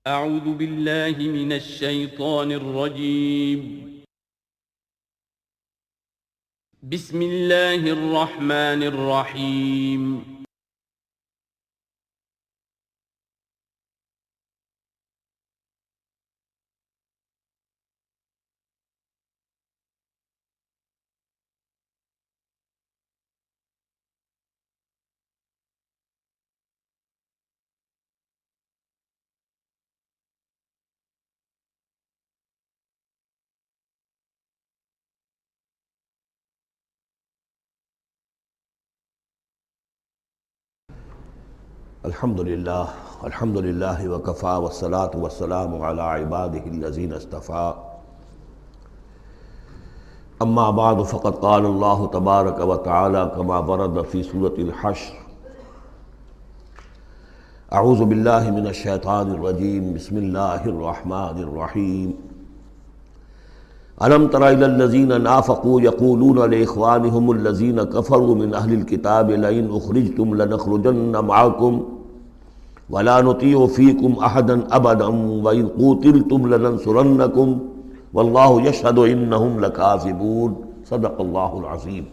اعوذ باللہ من الشیطان الرجیم بسم اللہ الرحمن الرحیم الحمدللہ وکفا والصلاة والسلام علی عبادہ الذین اصطفیٰ اما بعد فقد قال اللہ تبارک وتعالی کما ورد فی سورۃ الحشر اعوذ باللہ من الشیطان الرجیم بسم اللہ الرحمن الرحیم الم تر الی الذین نافقوا یقولون لاخوانهم الذین کفروا من اہل الکتاب لئن اخرجتم لنخرجن معکم ولا نطیع فیکم احدا ابدا وان قوتلتم لننصرنکم واللہ یشہد انہم لکاذبون صدق اللہ العظیم۔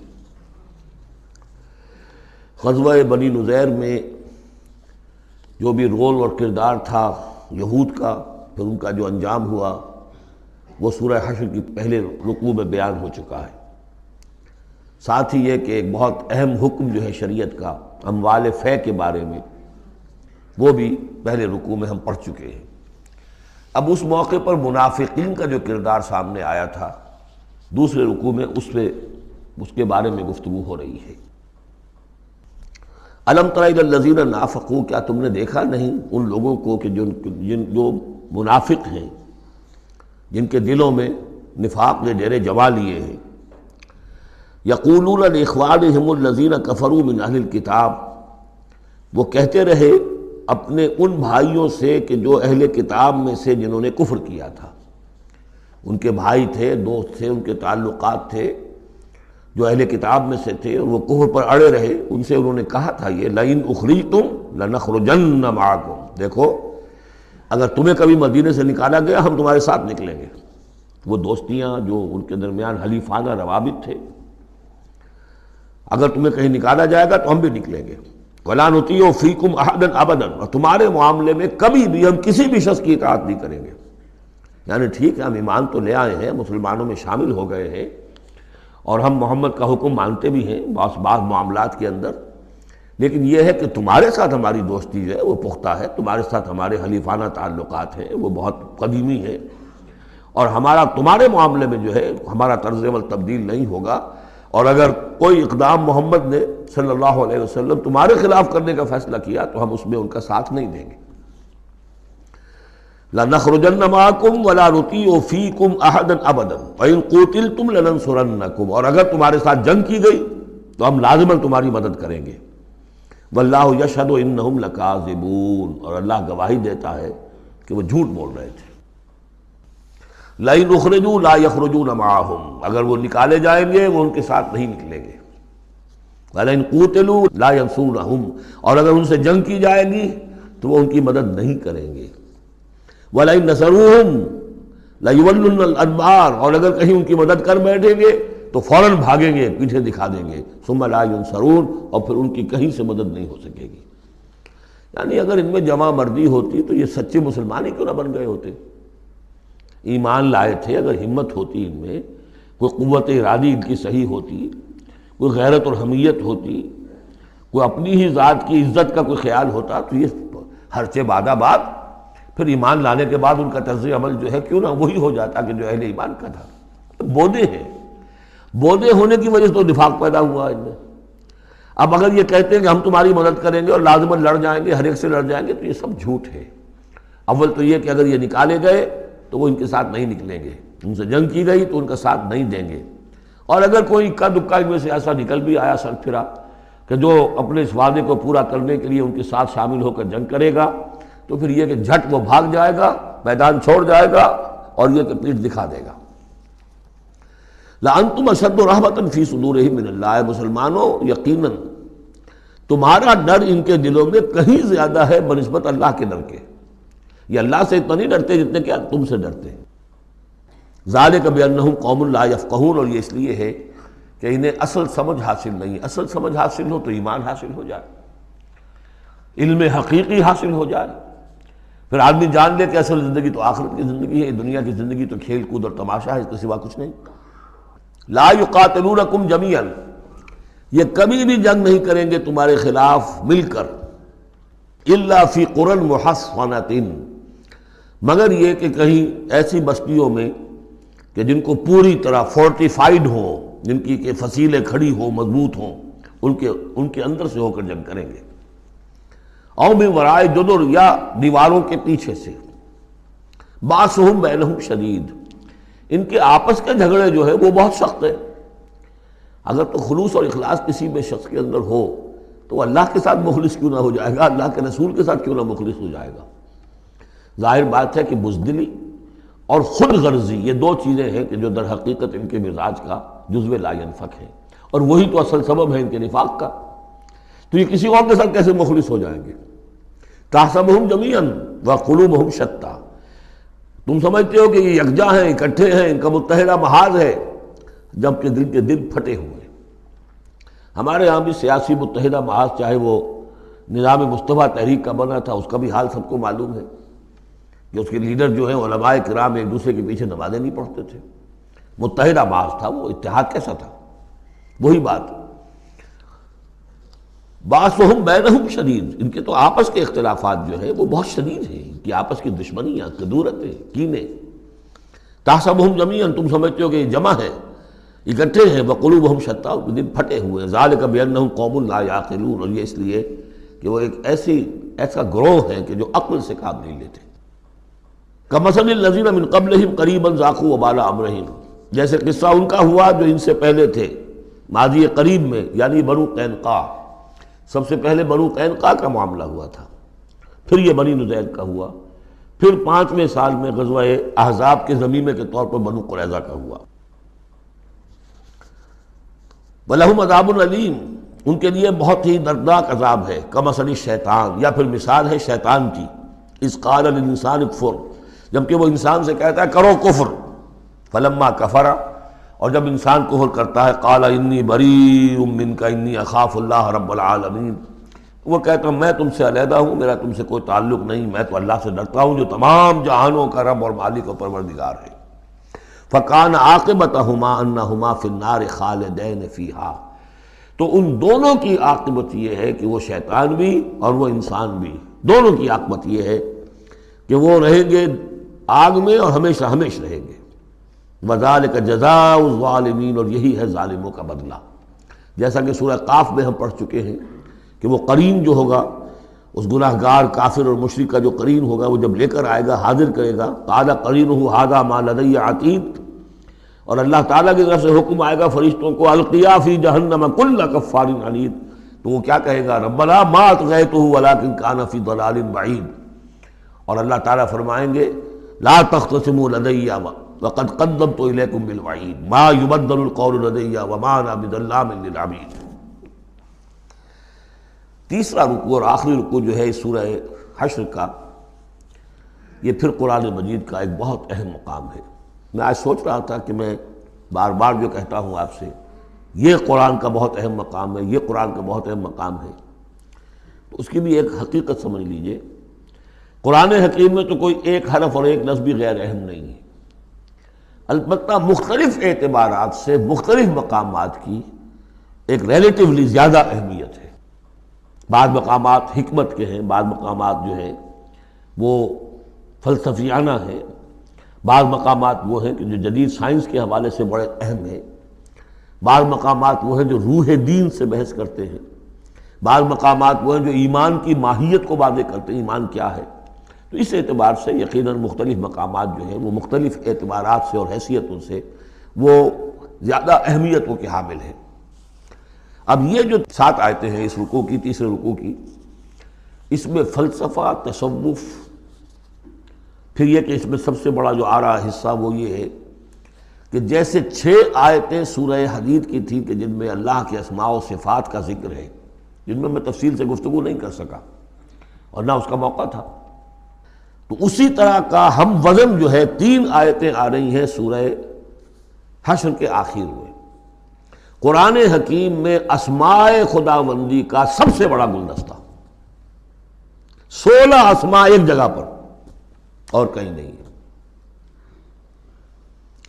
غزوہ بنی نذیر میں جو بھی رول اور کردار تھا یہود کا، پھر ان کا جو انجام ہوا، وہ سورہ حشر کی پہلے رکوع میں بیان ہو چکا ہے۔ ساتھ ہی یہ کہ ایک بہت اہم حکم جو ہے شریعت کا اموال فے کے بارے میں، وہ بھی پہلے رکوع میں ہم پڑھ چکے ہیں۔ اب اس موقع پر منافقین کا جو کردار سامنے آیا تھا دوسرے رکوع میں، اس کے بارے میں گفتگو ہو رہی ہے۔ الم تر الی الذین نافقوا، کیا تم نے دیکھا نہیں ان لوگوں کو کہ جو منافق ہیں، جن کے دلوں میں نفاق نے ڈیرے جما لیے ہیں۔ یقولون لاخوانہم الذین کفروا من اہل الکتاب، وہ کہتے رہے اپنے ان بھائیوں سے کہ جو اہل کتاب میں سے جنہوں نے کفر کیا تھا، ان کے بھائی تھے، دوست تھے، ان کے تعلقات تھے جو اہل کتاب میں سے تھے، اور وہ کفر پر اڑے رہے۔ ان سے انہوں نے کہا تھا یہ لئن اخرجتم لنخرجن معکم، دیکھو اگر تمہیں کبھی مدینے سے نکالا گیا ہم تمہارے ساتھ نکلیں گے۔ وہ دوستیاں جو ان کے درمیان حلیفانہ روابط تھے، اگر تمہیں کہیں نکالا جائے گا تو ہم بھی نکلیں گے۔ وَلَا نُطِيعُ فِيكُمْ أَحَدًا أَبَدًا، اور تمہارے معاملے میں کبھی بھی ہم کسی بھی شخص کی اطاعت نہیں کریں گے۔ یعنی ٹھیک ہے ہم ایمان تو لے آئے ہیں، مسلمانوں میں شامل ہو گئے ہیں، اور ہم محمد کا حکم مانتے بھی ہیں بعض معاملات کے اندر، لیکن یہ ہے کہ تمہارے ساتھ ہماری دوستی ہے وہ پختہ ہے، تمہارے ساتھ ہمارے حلیفانہ تعلقات ہیں وہ بہت قدیمی ہیں، اور ہمارا تمہارے معاملے میں جو ہے ہمارا طرز عمل تبدیل نہیں ہوگا، اور اگر کوئی اقدام محمد نے صلی اللہ علیہ وسلم تمہارے خلاف کرنے کا فیصلہ کیا تو ہم اس میں ان کا ساتھ نہیں دیں گے۔ لَنَخْرُجَنَّ مَعَكُمْ وَلَا نُطِيعُ فِيكُمْ أَحَدًا أَبَدًا وَإِن قُوتِلْتُمْ لَنَنصُرَنَّكُمْ، اور اگر تمہارے ساتھ جنگ کی گئی تو ہم لازماً تمہاری مدد کریں گے۔ وَاللَّهُ يَشْهَدُ إِنَّهُمْ لَكَاذِبُونَ، اور اللہ گواہی دیتا ہے کہ وہ جھوٹ بول رہے تھے۔ لَئِنْ أُخْرِجُوا لَا يَخْرُجُونَ مَعَهُمْ، اگر وہ نکالے جائیں گے وہ ان کے ساتھ نہیں نکلیں گے۔ وَلَئِنْ قُوتِلُوا لَا يَنْصُرُونَهُمْ، اور اگر ان سے جنگ کی جائے گی تو وہ ان کی مدد نہیں کریں گے۔ وَلَئِنْ نَصَرُوهُمْ لَيُوَلُّنَّ الْأَدْبَارَ، اور اگر کہیں ان کی مدد کر بیٹھیں گے تو فوراً بھاگیں گے، پیچھے دکھا دیں گے۔ ثُمَّ لَا يُنْصَرُونَ، اور پھر ان کی کہیں سے مدد نہیں ہو سکے گی۔ یعنی اگر ان میں جمع مردی ہوتی تو یہ سچے مسلمان ہی کیوں نہ بن گئے ہوتے؟ ایمان لائے تھے، اگر ہمت ہوتی ان میں، کوئی قوت ارادی ان کی صحیح ہوتی، کوئی غیرت اور حمیت ہوتی، کوئی اپنی ہی ذات کی عزت کا کوئی خیال ہوتا، تو یہ ہرچے بعد بعد پھر ایمان لانے کے بعد ان کا طرز عمل جو ہے کیوں نہ وہی ہو جاتا کہ جو اہل ایمان کا تھا۔ بودے ہیں، بودے ہونے کی وجہ سے تو نفاق پیدا ہوا ان میں۔ اب اگر یہ کہتے ہیں کہ ہم تمہاری مدد کریں گے اور لازماً لڑ جائیں گے، ہر ایک سے لڑ جائیں گے، تو یہ سب جھوٹ ہے۔ اول تو یہ کہ اگر یہ نکالے گئے تو وہ ان کے ساتھ نہیں نکلیں گے، ان سے جنگ کی گئی تو ان کا ساتھ نہیں دیں گے، اور اگر کوئی اکا دکا ان میں سے ایسا نکل بھی آیا سر پھرا کہ جو اپنے اس وعدے کو پورا کرنے کے لیے ان کے ساتھ شامل ہو کر جنگ کرے گا، تو پھر یہ کہ جھٹ وہ بھاگ جائے گا، میدان چھوڑ جائے گا، اور یہ کہ پیٹھ دکھا دے گا۔ لَأَنْتُمْ أَشَدُّ رَهْبَةً فِي صُدُورِهِم مِّنَ اللَّهِ، مسلمانوں یقیناً تمہارا ڈر ان کے دلوں میں کہیں زیادہ ہے بنسبت اللہ کے ڈر کے۔ یہ اللہ سے اتنا نہیں ڈرتے جتنے کہ تم سے ڈرتے ہیں۔ ذالک بانہم قوم لا یفقہون، اور یہ اس لیے ہے کہ انہیں اصل سمجھ حاصل نہیں۔ اصل سمجھ حاصل ہو تو ایمان حاصل ہو جائے، علم حقیقی حاصل ہو جائے، پھر آدمی جان لے کہ اصل زندگی تو آخرت کی زندگی ہے، دنیا کی زندگی تو کھیل کود اور تماشا ہے، اس کے سوا کچھ نہیں۔ لا یقاتلونکم جمیعا، یہ کبھی بھی جنگ نہیں کریں گے تمہارے خلاف مل کر، الا فی قری محصنۃ، مگر یہ کہ کہیں ایسی بستیوں میں کہ جن کو پوری طرح فورٹیفائیڈ ہوں، جن کی کہ فصیلیں کھڑی ہوں، مضبوط ہوں، ان کے اندر سے ہو کر جنگ کریں گے، او من ورائے جدر، یا دیواروں کے پیچھے سے، باسہم بینہم شدید، ان کے آپس کے جھگڑے جو ہے وہ بہت سخت ہے۔ اگر تو خلوص اور اخلاص کسی میں شخص کے اندر ہو تو وہ اللہ کے ساتھ مخلص کیوں نہ ہو جائے گا، اللہ کے رسول کے ساتھ کیوں نہ مخلص ہو جائے گا۔ ظاہر بات ہے کہ بزدلی اور خود غرضی، یہ دو چیزیں ہیں کہ جو در حقیقت ان کے مزاج کا جزو لا ینفک ہے، اور وہی تو اصل سبب ہے ان کے نفاق کا۔ تو یہ کسی اور کے ساتھ کیسے مخلص ہو جائیں گے؟ تحسبہم جمیعا وقلوبہم شتیٰ، تم سمجھتے ہو کہ یہ یکجا ہیں، اکٹھے ہیں، ان کا متحدہ محاذ ہے، جبکہ دل کے دل پھٹے ہوئے۔ ہمارے ہاں بھی سیاسی متحدہ محاذ، چاہے وہ نظام مصطفیٰ تحریک کا بنا تھا، اس کا بھی حال سب کو معلوم ہے کہ اس کے لیڈر جو ہیں علماء کرام ایک دوسرے کے پیچھے نمازیں نہیں پڑھتے تھے، متحدہ محاذ تھا وہ، اتحاد کیسا تھا؟ وہی بات، باسہم بینہم شدید، ان کے تو آپس کے اختلافات جو ہیں وہ بہت شدید ہیں، ان کی آپس کی دشمنیاں، کدورتیں، کینے۔ تحسبہم جمیعا، تم سمجھتے ہو کہ یہ جمع ہے، اکٹھے ہیں، وقلوبہم شتیٰ، دل پھٹے ہوئے ہیں۔ ذالک بانہم قوم لا یعقلون، اور یہ اس لیے کہ وہ ایک ایسا گروہ ہے کہ جو عقل سے کام نہیں لیتے۔ کمثل الذین من قبلہم قریبا ذاقوا وبال امرہم، جیسے قصہ ان کا ہوا جو ان سے پہلے تھے ماضی قریب میں، یعنی بنو قینقاع۔ سب سے پہلے بنو قینقاع کا معاملہ ہوا تھا، پھر یہ بنی نضیر کا ہوا، پھر 5ویں سال میں غزوہ احزاب کے ضمیمے کے طور پر بنو قریظہ کا ہوا۔ وَلَهُمْ عَذَابٌ أَلِيمٌ، ان کے لیے بہت ہی دردناک عذاب ہے۔ کمثل الشیطان، یا پھر مثال ہے شیطان کی، اذ قال للانسان اکفر، جبکہ وہ انسان سے کہتا ہے کرو کفر، فلما کفر، اور جب انسان کفر کرتا ہے، قال انی بریء منک انی اخاف اللہ رب العالمین، وہ کہتا ہوں میں تم سے علیحدہ ہوں، میرا تم سے کوئی تعلق نہیں، میں تو اللہ سے ڈرتا ہوں جو تمام جہانوں کا رب اور مالک و پروردگار ہے۔ فَكَانَ عَاقِبَتَهُمَا أَنَّهُمَا فِي النَّارِ خَالِدَيْنِ فِيهَا، تو ان دونوں کی عاقبت یہ ہے کہ وہ شیطان بھی اور وہ انسان بھی، دونوں کی عاقبت یہ ہے کہ وہ رہیں گے آگ میں اور ہمیشہ ہمیشہ رہیں گے۔ وَذَلِكَ جَزَاءُ الظَّالِمِينَ، اور یہی ہے ظالموں کا بدلہ، جیسا کہ سورہ قاف میں ہم پڑھ چکے ہیں کہ وہ قرین جو ہوگا، اس گناہگار کافر اور مشرک کا جو قرین ہوگا، وہ جب لے کر آئے گا، حاضر کرے گا، قَالَ قَرِينُهُ هَذَا مَا لَدَيَّ عَتِيدٌ، اور اللہ تعالیٰ کی طرف سے حکم آئے گا فرشتوں کو، القیا فی جہنم کل کفار عنید، تو وہ کیا کہے گا، ربنا ما اطغیتہ ولکن کان فی ضلال بعید، اور اللہ تعالیٰ فرمائیں گے لا تختصموا لدی وقد قدمت الیکم بالوعید ما یبدل القول لدی وما انا بظلام للعبید۔ تیسرا رکوع اور آخری رکوع جو ہے اس سورہ حشر کا، یہ پھر قرآن مجید کا ایک بہت اہم مقام ہے۔ میں آج سوچ رہا تھا کہ میں بار بار جو کہتا ہوں آپ سے، یہ قرآن کا بہت اہم مقام ہے، یہ قرآن کا بہت اہم مقام ہے، تو اس کی بھی ایک حقیقت سمجھ لیجئے۔ قرآن حکیم میں تو کوئی ایک حرف اور ایک لفظ بھی غیر اہم نہیں ہے، البتہ مختلف اعتبارات سے مختلف مقامات کی ایک ریلیٹیولی زیادہ اہمیت ہے۔ بعض مقامات حکمت کے ہیں، بعض مقامات جو ہیں وہ فلسفیانہ ہیں، بعض مقامات وہ ہیں کہ جو جدید سائنس کے حوالے سے بڑے اہم ہیں، بعض مقامات وہ ہیں جو روح دین سے بحث کرتے ہیں، بعض مقامات وہ ہیں جو ایمان کی ماہیت کو واضح کرتے ہیں، ایمان کیا ہے۔ تو اس اعتبار سے یقیناً مختلف مقامات جو ہیں وہ مختلف اعتبارات سے اور حیثیتوں سے وہ زیادہ اہمیتوں کے حامل ہیں۔ اب یہ جو 7 آیتیں ہیں اس رکوع کی، تیسرے رکوع کی، اس میں فلسفہ، تصوف، پھر یہ کہ اس میں سب سے بڑا جو آ رہا حصہ وہ یہ ہے کہ جیسے 6 آیتیں سورہ حدید کی تھیں کہ جن میں اللہ کے اسماء و صفات کا ذکر ہے، جن میں تفصیل سے گفتگو نہیں کر سکا اور نہ اس کا موقع تھا، تو اسی طرح کا ہم وزن جو ہے 3 آیتیں آ رہی ہیں سورہ حشر کے آخر میں۔ قرآن حکیم میں اسماء خداوندی کا سب سے بڑا گلدستہ، 16 اسماء ایک جگہ پر اور کہیں نہیں ہے،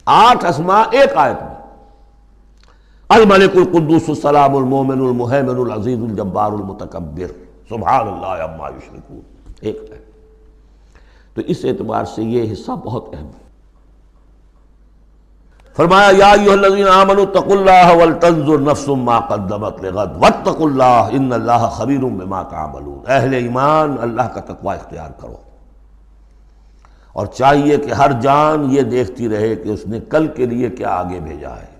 8 اسماء ایک آیت میں، الملک القدوس السلام المومن المہیمن العزیز الجبار المتکبر سبحان اللہ عما یشرکون، ایک ہے۔ تو اس اعتبار سے یہ حصہ بہت اہم ہے۔ فرمایا یا ایھا الذین آمنوا اتقوا اللہ ولتنظر نفس ما قدمت لغد واتقوا اللہ ان اللہ خبیر بما تعملون، اہل ایمان اللہ کا تقوی اختیار کرو، اور چاہیے کہ ہر جان یہ دیکھتی رہے کہ اس نے کل کے لیے کیا آگے بھیجا ہے۔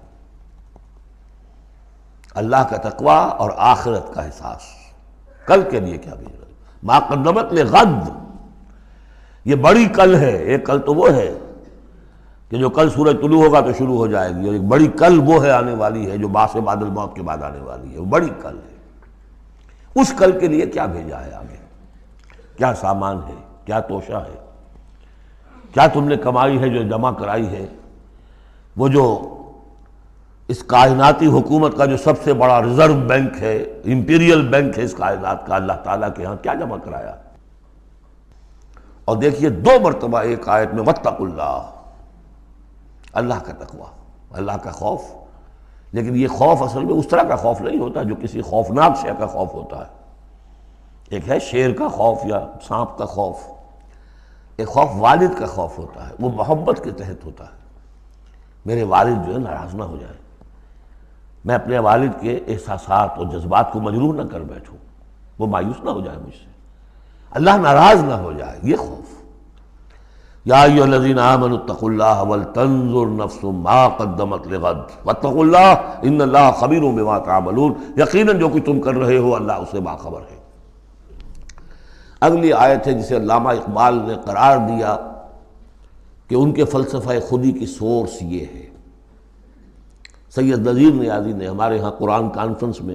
اللہ کا تقوی اور آخرت کا احساس، کل کے لیے کیا بھیجا ہے، ما قدمت لغد، یہ بڑی کل ہے۔ ایک کل تو وہ ہے کہ جو کل سورج طلوع ہوگا تو شروع ہو جائے گی، اور ایک بڑی کل وہ ہے آنے والی ہے جو بعث بعد الموت کے بعد آنے والی ہے، وہ بڑی کل ہے۔ اس کل کے لیے کیا بھیجا ہے آگے، کیا سامان ہے، کیا توشہ ہے، کیا تم نے کمائی ہے جو جمع کرائی ہے۔ وہ جو اس کائناتی حکومت کا جو سب سے بڑا ریزرو بینک ہے، امپیریل بینک ہے اس کائنات کا، اللہ تعالیٰ کے ہاں کیا جمع کرایا۔ اور دیکھیے 2 مرتبہ ایک آیت میں واتقوا اللہ، اللہ کا تقوی، اللہ کا خوف۔ لیکن یہ خوف اصل میں اس طرح کا خوف نہیں ہوتا جو کسی خوفناک شے کا خوف ہوتا ہے۔ ایک ہے شیر کا خوف یا سانپ کا خوف، ایک خوف والد کا خوف ہوتا ہے، وہ محبت کے تحت ہوتا ہے۔ میرے والد جو ہے ناراض نہ ہو جائے، میں اپنے والد کے احساسات اور جذبات کو مجروح نہ کر بیٹھوں، وہ مایوس نہ ہو جائے مجھ سے، اللہ ناراض نہ ہو جائے، یہ خوف۔ یا ایھا الذین آمنوا اتقوا اللہ ولتنظر نفس ما قدمت لغد واتقوا اللہ ان اللہ خبیر بما تعملون، یقیناً جو کچھ تم کر رہے ہو اللہ اسے باخبر ہے۔ اگلی آیت ہے جسے علامہ اقبال نے قرار دیا کہ ان کے فلسفہ خودی کی سورس یہ ہے۔ سید نذیر نیازی نے ہمارے ہاں قرآن کانفرنس میں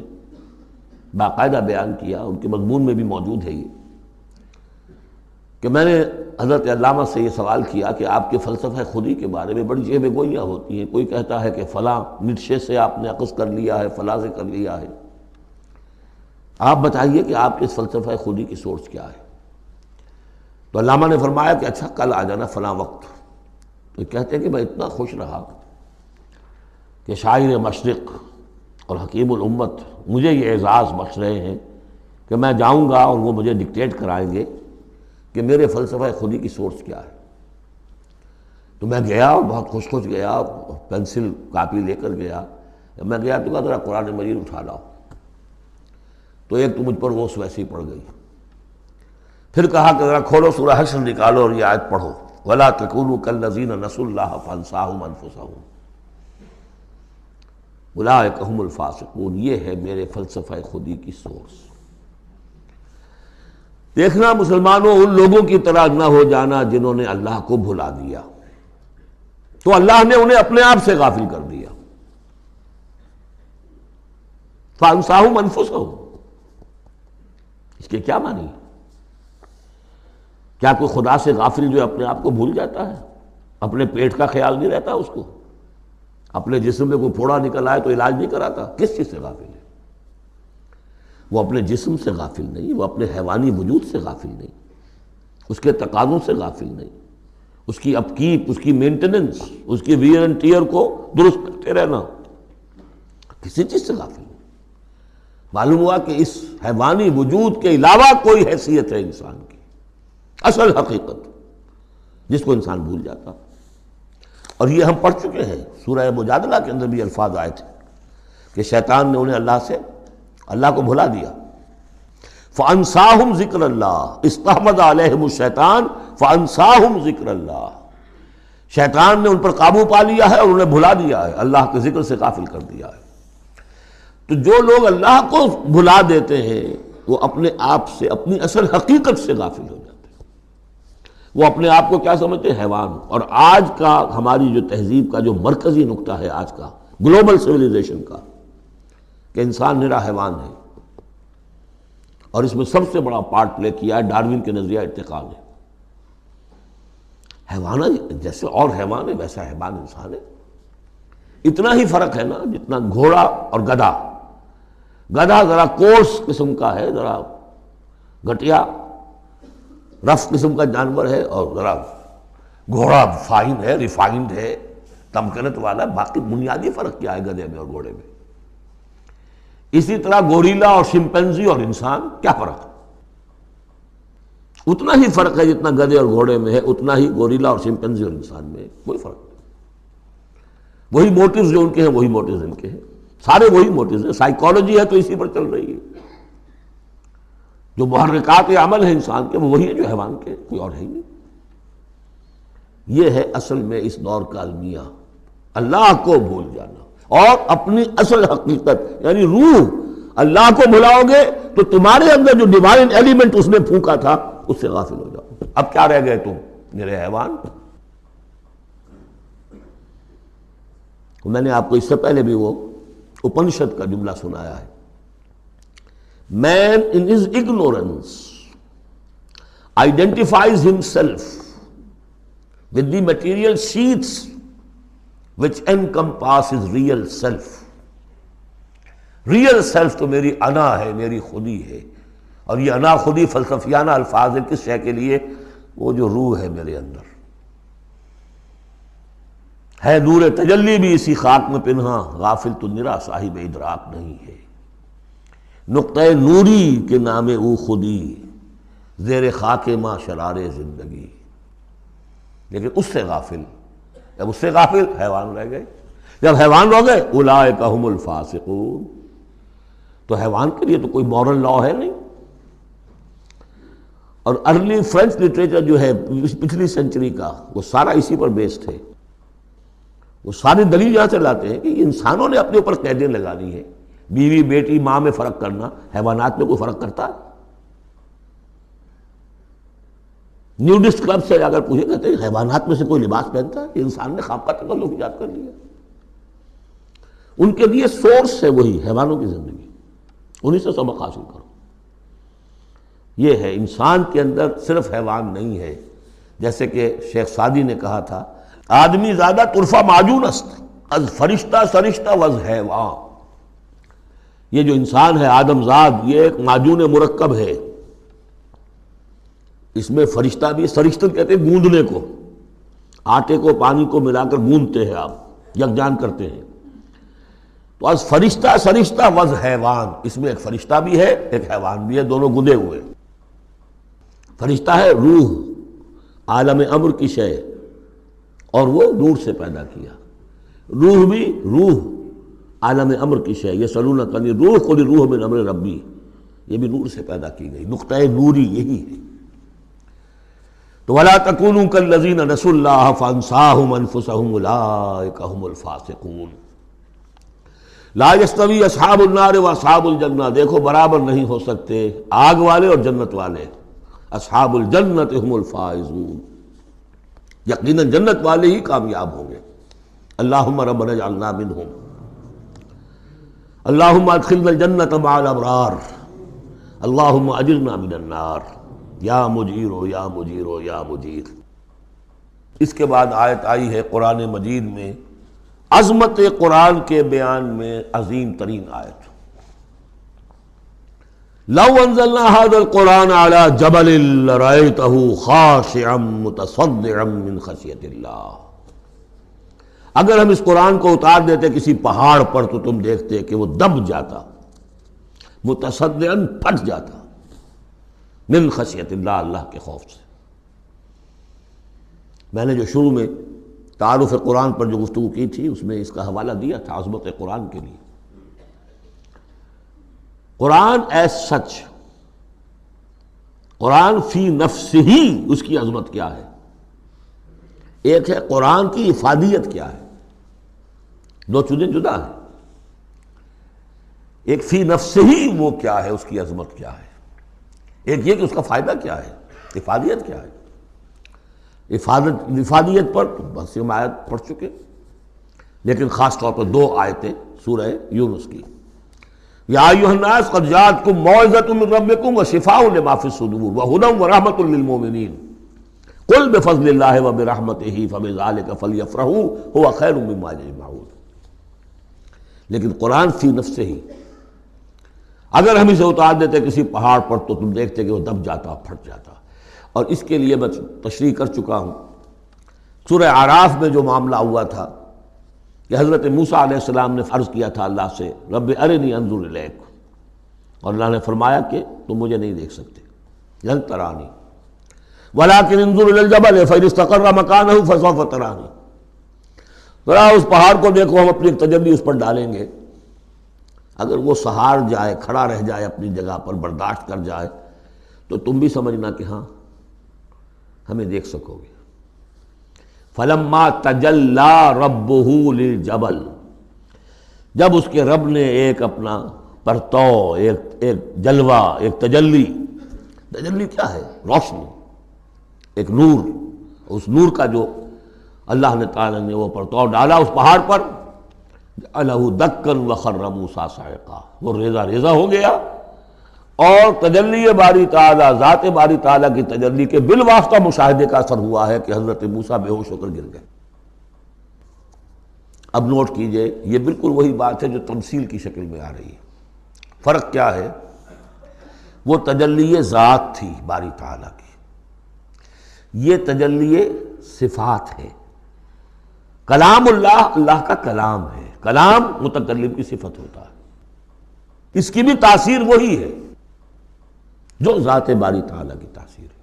باقاعدہ بیان کیا، ان کے مضمون میں بھی موجود ہے یہ، کہ میں نے حضرت علامہ سے یہ سوال کیا کہ آپ کے فلسفہ خودی کے بارے میں بڑی جیب گوئیاں ہوتی ہیں، کوئی کہتا ہے کہ فلاں نیٹشے سے آپ نے اخذ کر لیا ہے، فلاں سے کر لیا ہے، آپ بتائیے کہ آپ کے اس فلسفہ خودی کی سورس کیا ہے۔ تو علامہ نے فرمایا کہ اچھا کل آ جانا فلاں وقت۔ تو کہتے ہیں کہ میں اتنا خوش رہا کہ شاعر مشرق اور حکیم الامت مجھے یہ اعزاز بخش رہے ہیں کہ میں جاؤں گا اور وہ مجھے ڈکٹیٹ کرائیں گے کہ میرے فلسفہ خودی کی سورس کیا ہے۔ تو میں گیا اور بہت خوش گیا، پینسل کاپی لے کر گیا۔ میں گیا تو کہا ذرا قرآن مجید اٹھا لاؤ، تو ایک تو مجھ پر وہ ویسی پڑ گئی، پھر کہا کہ ذرا کھولو سورہ حشر نکالو اور یہ آیت پڑھو، وَلَا تَكُونُوا كَالَّذِينَ نَسُوا اللَّهَ فَأَنسَاهُمْ أَنفُسَهُمْ أُولَٰئِكَ هُمُ الْفَاسِقُونَ۔ یہ ہے میرے فلسفہ خودی کی سورس۔ دیکھنا مسلمانوں، ان لوگوں کی طرح نہ ہو جانا جنہوں نے اللہ کو بھلا دیا، تو اللہ نے انہیں اپنے آپ سے غافل کر دیا۔ فَأَنسَاهُمْ أَنفُسَهُمْ، اس کے کیا معنی؟ کیا کوئی خدا سے غافل جو اپنے آپ کو بھول جاتا ہے؟ اپنے پیٹ کا خیال نہیں رہتا اس کو؟ اپنے جسم میں کوئی پھوڑا نکل آئے تو علاج نہیں کراتا؟ کس چیز سے غافل ہے؟ وہ اپنے جسم سے غافل نہیں، وہ اپنے حیوانی وجود سے غافل نہیں، اس کے تقاضوں سے غافل نہیں، اس کی اپ کیپ، اس کی مینٹیننس، اس کی ویئر اینڈ ٹیئر کو درست کرتے رہنا، کسی چیز سے غافل نہیں۔ معلوم ہوا کہ اس حیوانی وجود کے علاوہ کوئی حیثیت ہے انسان کی، اصل حقیقت جس کو انسان بھول جاتا۔ اور یہ ہم پڑھ چکے ہیں، سورہ مجادلہ کے اندر بھی الفاظ آئے تھے کہ شیطان نے انہیں اللہ کو بھلا دیا۔ فَأَنسَاهُمْ ذِكْرَ اللَّهِ اسْتَحْوَذَ عَلَيْهِمُ الشَّيْطَانُ فَأَنسَاهُمْ ذِكْرَ اللَّهِ، شیطان نے ان پر قابو پا لیا ہے اور انہیں بھلا دیا ہے، اللہ کے ذکر سے غافل کر دیا ہے۔ تو جو لوگ اللہ کو بھلا دیتے ہیں وہ اپنے آپ سے، اپنی اصل حقیقت سے غافل ہو جاتے ہیں۔ وہ اپنے آپ کو کیا سمجھتے ہیں؟ حیوان۔ اور آج کا ہماری جو تہذیب کا جو مرکزی نقطہ ہے، آج کا گلوبل سویلائزیشن کا، کہ انسان نرا حیوان ہے، اور اس میں سب سے بڑا پارٹ پلے کیا ہے ڈاروین کے نظریہ ارتقاء نے۔ حیوان جیسے اور حیوان ہے ویسا حیوان انسان ہے. اتنا ہی فرق ہے نا جتنا گھوڑا اور گدھا. گدھا ذرا کورس قسم کا ہے، ذرا گھٹیا رف قسم کا جانور ہے، اور ذرا گھوڑا فائن ہے، ریفائنڈ ہے، تمکنت والا. باقی بنیادی فرق کیا ہے گدھے میں اور گھوڑے میں؟ اسی طرح گوریلا اور شمپینزی اور انسان، کیا فرق ہے؟ اتنا ہی فرق ہے جتنا گدھے اور گھوڑے میں ہے، اتنا ہی گوریلا اور شمپینزی اور انسان میں ہے. کوئی فرق نہیں. وہی موٹیوز جو ان کے ہیں وہی موٹیوز ان کے ہیں، سارے وہی موٹیوز ہیں. سائیکالوجی ہے تو اسی پر چل رہی ہے. جو محرکات عمل ہے انسان کے وہ وہی ہے جو حیوان کے، کوئی اور ہے ہی نہیں. یہ ہے اصل میں اس دور کا المیہ، اللہ کو بھول جانا اور اپنی اصل حقیقت یعنی روح. اللہ کو بھلاؤ گے تو تمہارے اندر جو ڈیوائن ایلیمنٹ اس نے پھونکا تھا اس سے غافل ہو جاؤ. اب کیا رہ گئے تم میرے حیوان؟ میں نے آپ کو اس سے پہلے بھی وہ اپنشد کا جملہ سنایا ہے. Man in his ignorance identifies himself with the material sheaths which encompass his real self. Real self تو میری انا ہے، میری خودی ہے. اور یہ انا خودی فلسفیانہ الفاظ ہے کس شے کے لیے؟ وہ جو روح ہے میرے اندر ہے، نور تجلی بھی اسی خاک میں پنہاں، غافل تو نرا صاحب ادراک نہیں ہے. نقطۂ نوری کے نام او خودی، زیر خاک ماں شرار زندگی. لیکن اس سے غافل، جب اس سے غافل حیوان رہ گئے. جب حیوان رہ گئے اولئک ھم الفاسقون، تو حیوان کے لیے تو کوئی مورل لا ہے نہیں. اور ارلی فرینچ لٹریچر جو ہے پچھلی سینچری کا وہ سارا اسی پر بیسڈ ہے. وہ ساری دلیل یہاں سے لاتے ہیں کہ انسانوں نے اپنے اوپر قیدیں لگانی ہے. بیوی بیٹی ماں میں فرق کرنا، حیوانات میں کوئی فرق کرتا ہے؟ نیوڈسٹ کلب سے اگر پوچھے کہتے ہیں حیوانات میں سے کوئی لباس پہنتا ہے؟ انسان نے خواب کا تکلف ایجاد کر لیا. ان کے لیے سورس ہے وہی حیوانوں کی زندگی، انہی سے سبق حاصل کرو. یہ ہے انسان کے اندر صرف حیوان نہیں ہے. جیسے کہ شیخ سعدی نے کہا تھا آدمی زیادہ طرفہ معجون است از فرشتہ سرشتہ وز حیوان. یہ جو انسان ہے آدم زاد یہ ایک معجون مرکب ہے. اس میں فرشتہ بھی، سرشتہ کہتے ہیں گوندنے کو، آٹے کو پانی کو ملا کر گوندتے ہیں آپ، یکجان کرتے ہیں. تو از فرشتہ سرشتہ وز حیوان، اس میں ایک فرشتہ بھی ہے ایک حیوان بھی ہے، دونوں گندے ہوئے. فرشتہ ہے روح، عالم امر کی شے، اور وہ نور سے پیدا کیا. روح بھی روح عالم امر کی شے، یہ سلونک عن روح قل روح من امر ربی، یہ بھی نور سے پیدا کی گئی. نقطۂ نوری یہی ہے. تو ولا تکونوا کالذین نسوا اللہ فانساہم انفسہم اولئک ھم الفاسقون. لا یستوی اصحاب النار واصحاب الجنہ، دیکھو برابر نہیں ہو سکتے آگ والے اور جنت والے. اصحاب الجنت ھم الفائزون، یقیناً جنت والے ہی کامیاب ہوں گے. اللہم ربنا اجعلنا منہم، اللہم ادخلنا الجنت مع الابرار، اللہم اجرنا من النار، یا مجیرو یا مجیرو یا مجیر. اس کے بعد آیت آئی ہے قرآن مجید میں عظمت قرآن کے بیان میں عظیم ترین آیت. لو انزلنا هذا القرآن على جبل لرأيته خاشعا متصدعا من خشیۃ اللہ. اگر ہم اس قرآن کو اتار دیتے کسی پہاڑ پر تو تم دیکھتے کہ وہ دب جاتا، متصدعا پھٹ جاتا، من خشیۃ اللہ، اللہ کے خوف سے. میں نے جو شروع میں تعارف قرآن پر جو گفتگو کی تھی اس میں اس کا حوالہ دیا تھا عظمت قرآن کے لیے. قرآن ایز سچ، قرآن فی نفسہ ہی اس کی عظمت کیا ہے. ایک ہے قرآن کی افادیت کیا ہے، دو چیزیں جدا ہیں. ایک فی نفسہ ہی وہ کیا ہے، اس کی عظمت کیا ہے. ایک یہ کہ اس کا فائدہ کیا ہے، افادیت کیا ہے. افادیت پر بس ہم آیت پڑھ چکے، لیکن خاص طور پر دو آیتیں سورہ یونس کی. یا ایھا الناس قد جاءتکم موعظۃ من ربکم وشفاء لما فی الصدور وہدی ورحمۃ للمؤمنین قل بفضل اللہ وبرحمتہ فبذلک فلیفرحوا هو خیر مما یجمعون۔ لیکن قرآن فی نفسہ ہی اگر ہم اسے اتار دیتے کسی پہاڑ پر تو تم دیکھتے کہ وہ دب جاتا، پھٹ جاتا۔ اور اس کے لیے میں تشریح کر چکا ہوں، سورہ اعراف میں جو معاملہ ہوا تھا کہ حضرت موسیٰ علیہ السلام نے عرض کیا تھا اللہ سے رب ارنی انظر الیک، اور اللہ نے فرمایا کہ تم مجھے نہیں دیکھ سکتے، لن ترانی ولکن انظر الی الجبل فإن استقر مکانہ فسوف ترانی، ذرا اس پہاڑ کو دیکھو، ہم اپنی تجلی اس پر ڈالیں گے، اگر وہ سہار جائے، کھڑا رہ جائے اپنی جگہ پر، برداشت کر جائے، تو تم بھی سمجھنا کہ ہاں ہمیں دیکھ سکو گے۔ فلما تجلی ربہ للجبل، جب اس کے رب نے ایک اپنا پرتو، ایک جلوہ، ایک تجلی کیا ہے؟ روشنی، ایک نور، اس نور کا جو اللہ نے تعالیٰ نے وہ پرتو ڈالا اس پہاڑ پر، جعلہ دکا وخر موسیٰ صعقا، وہ ریزہ ریزہ ہو گیا، اور تجلی باری تعالیٰ، ذات باری تعالیٰ کی تجلی کے بالواسطہ مشاہدے کا اثر ہوا ہے کہ حضرت موسیٰ بے ہوش ہو کر گر گئے۔ اب نوٹ کیجئے، یہ بالکل وہی بات ہے جو تمثیل کی شکل میں آ رہی ہے۔ فرق کیا ہے؟ وہ تجلی ذات تھی باری تعالیٰ کی، یہ تجلی صفات ہے۔ کلام اللہ، اللہ کا کلام ہے، کلام متکلم کی صفت ہوتا ہے، اس کی بھی تاثیر وہی ہے جو ذات باری تعالیٰ کی تاثیر ہے۔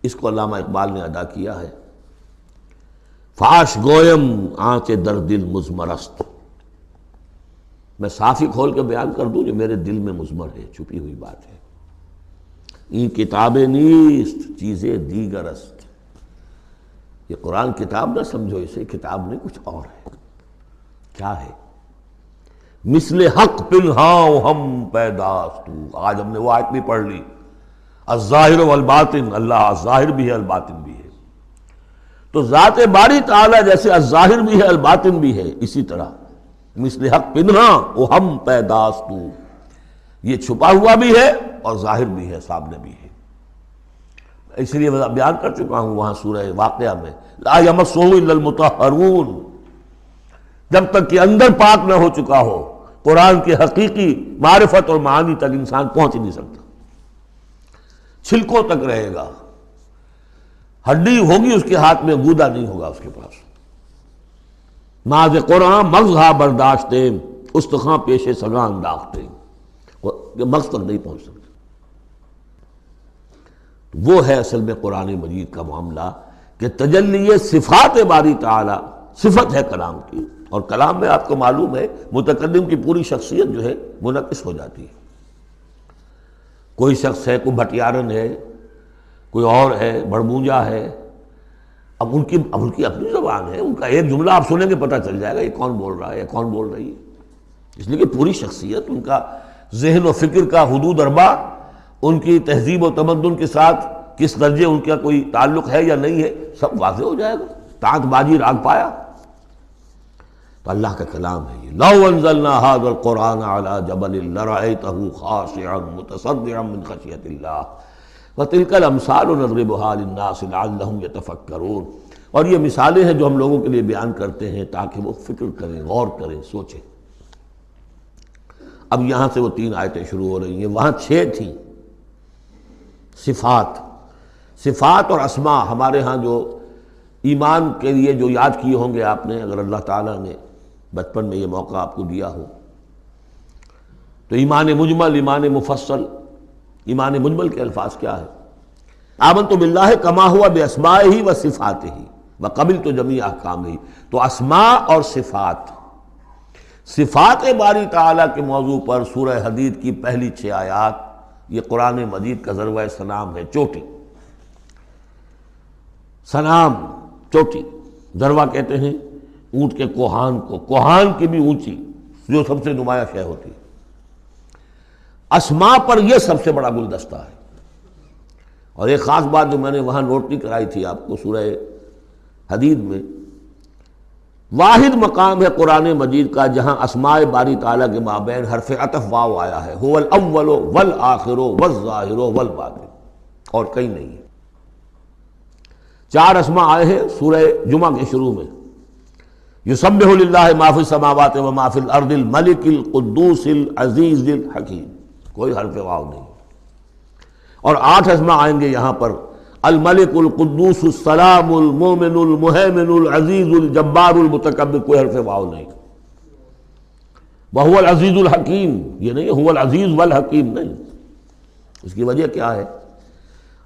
اس کو علامہ اقبال نے ادا کیا ہے، فاش گویم آنچ در دل مضمرست، میں صاف ہی کھول کے بیان کر دوں جو میرے دل میں مضمر ہے، چھپی ہوئی بات ہے۔ این کتاب نیست چیزیں دیگر است، یہ قرآن کتاب نہ سمجھو، اسے کتاب نہیں کچھ اور ہے۔ کیا ہے؟ مثل حق پنہاں ہم پیداست، آج ہم نے وہ آیت بھی پڑھ لی، الظاہر والباطن، اللہ الظاہر بھی ہے الباطن بھی ہے، تو ذات باری تعالیٰ جیسے الظاہر بھی ہے الباطن بھی ہے، اسی طرح مثل حق پنہاں وہ ہم پیداست، یہ چھپا ہوا بھی ہے اور ظاہر بھی ہے، سامنے بھی ہے۔ اس لیے میں بیان کر چکا ہوں وہاں سورہ واقعہ میں، لا یمسہ الا المطہرون، جب تک کہ اندر پاک نہ ہو چکا ہو قرآن کی حقیقی معرفت اور معانی تک انسان پہنچ نہیں سکتا، چھلکوں تک رہے گا، ہڈی ہوگی اس کے ہاتھ میں، گودا نہیں ہوگا اس کے پاس۔ ناز قرآن مغزہ برداشتے، استخاں پیش سگاں انداختے، مغز تک نہیں پہنچ سکتا۔ وہ ہے اصل میں قرآن مجید کا معاملہ کہ تجلی صفات باری تعالیٰ، صفت ہے کلام کی، اور کلام میں آپ کو معلوم ہے متکلم کی پوری شخصیت جو ہے منعکس ہو جاتی ہے۔ کوئی شخص ہے، کوئی بھٹیارن ہے، کوئی اور ہے، بڑمونجا ہے، اب ان کی اپنی زبان ہے، ان کا ایک جملہ آپ سنیں گے پتہ چل جائے گا یہ کون بول رہا ہے، یہ کون بول رہی ہے، اس لیے کہ پوری شخصیت، ان کا ذہن و فکر کا حدود اربع، ان کی تہذیب و تمدن کے ساتھ کس درجے ان کا کوئی تعلق ہے یا نہیں ہے، سب واضح ہو جائے گا، تانت بازی راگ پایا۔ تو اللہ کا کلام ہے یہ، لو انزلنا ھذا القرآن علی جبل لرأیتہ خاشعا متصدعا من خشیۃ اللہ وتلک الامثال نضربھا للناس لعلہم یتفکرون، اور یہ مثالیں ہیں جو ہم لوگوں کے لیے بیان کرتے ہیں تاکہ وہ فکر کریں، غور کریں، سوچیں۔ اب یہاں سے وہ 3 آیتیں شروع ہو رہی ہیں، وہاں 6 تھیں۔ صفات اور اسماء ہمارے ہاں جو ایمان کے لیے جو یاد کیے ہوں گے آپ نے، اگر اللہ تعالیٰ نے بچپن میں یہ موقع آپ کو دیا ہو، تو ایمان مجمل، ایمان مفصل۔ ایمان مجمل کے الفاظ کیا ہے؟ آمنت باللہ کما ہوا باسمائہ و صفاتہ وقبلت جمیع احکامہ، تو اسماء اور صفات، صفات باری تعالیٰ کے موضوع پر سورہ حدید کی پہلی 6 آیات، یہ قرآن مجید کا ذروۂ سنام ہے، چوٹی، سنام چوٹی، ذروہ کہتے ہیں اونٹ کے کوہان کو، کوہان کی بھی اونچی جو سب سے نمایاں شے ہوتی ہے۔ اسماء پر یہ سب سے بڑا گلدستہ ہے۔ اور ایک خاص بات جو میں نے وہاں نوٹ نہیں کرائی تھی آپ کو، سورہ حدید میں واحد مقام ہے قرآن مجید کا جہاں اسماء باری تعالیٰ کے مابین حرف عطف واو آیا ہے، هو الاول والآخر والظاہر والباطن، اور کہیں نہیں ہے۔ 4 اسماء آئے ہیں سورہ جمعہ کے شروع میں، یسبح للہ ما فی السماوات و ما فی الارض الملک القدوس العزیز الحکیم، کوئی حرف واو نہیں۔ اور 8 اسماء آئیں گے یہاں پر، الملک القدوس السلام المومن المہیمن العزیز الجبار المتکبر، کوئی حرف واو نہیں۔ وہو العزیز الحکیم، یہ نہیں هو العزیز والحکیم نہیں۔ اس کی وجہ کیا ہے؟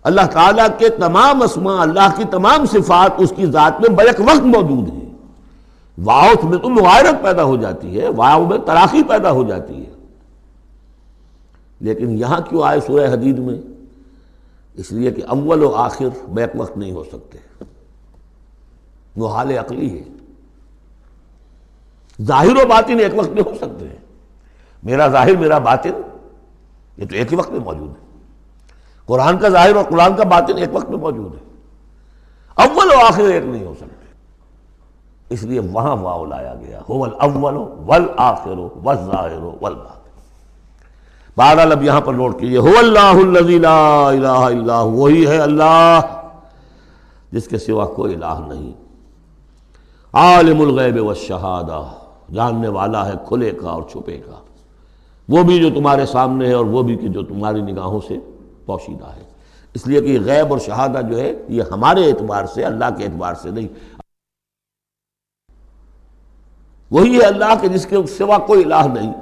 اللہ تعالیٰ کے تمام اسماء، اللہ کی تمام صفات اس کی ذات میں بیک وقت موجود ہیں۔ واو میں تو مغایرت پیدا ہو جاتی ہے، واو میں تراخی پیدا ہو جاتی ہے، لیکن یہاں کیوں آئے سورہ حدید میں؟ اس لیے کہ اول و آخر بیک وقت نہیں ہو سکتے، وہ حال عقلی ہے۔ ظاہر و باطن ایک وقت میں ہو سکتے ہیں، میرا ظاہر میرا باطن یہ تو ایک ہی وقت میں موجود ہے، قرآن کا ظاہر اور قرآن کا باطن ایک وقت میں موجود ہے، اول و آخر ایک نہیں ہو سکتے، اس لیے وہاں واو لایا گیا، هو الاول والآخر والظاہر والباطن۔ بہرحال اب یہاں پر نوٹ کیجیے، هو اللہ الذی لا الہ الا هو، وہی ہے اللہ جس کے سوا کوئی الہ نہیں، عالم الغیب والشہادہ، جاننے والا ہے کھلے کا اور چھپے کا، وہ بھی جو تمہارے سامنے ہے اور وہ بھی کہ جو تمہاری نگاہوں سے پوشیدہ ہے۔ اس لیے کہ غیب اور شہادہ جو ہے یہ ہمارے اعتبار سے، اللہ کے اعتبار سے نہیں، وہی ہے اللہ کے جس کے سوا کوئی الہ نہیں۔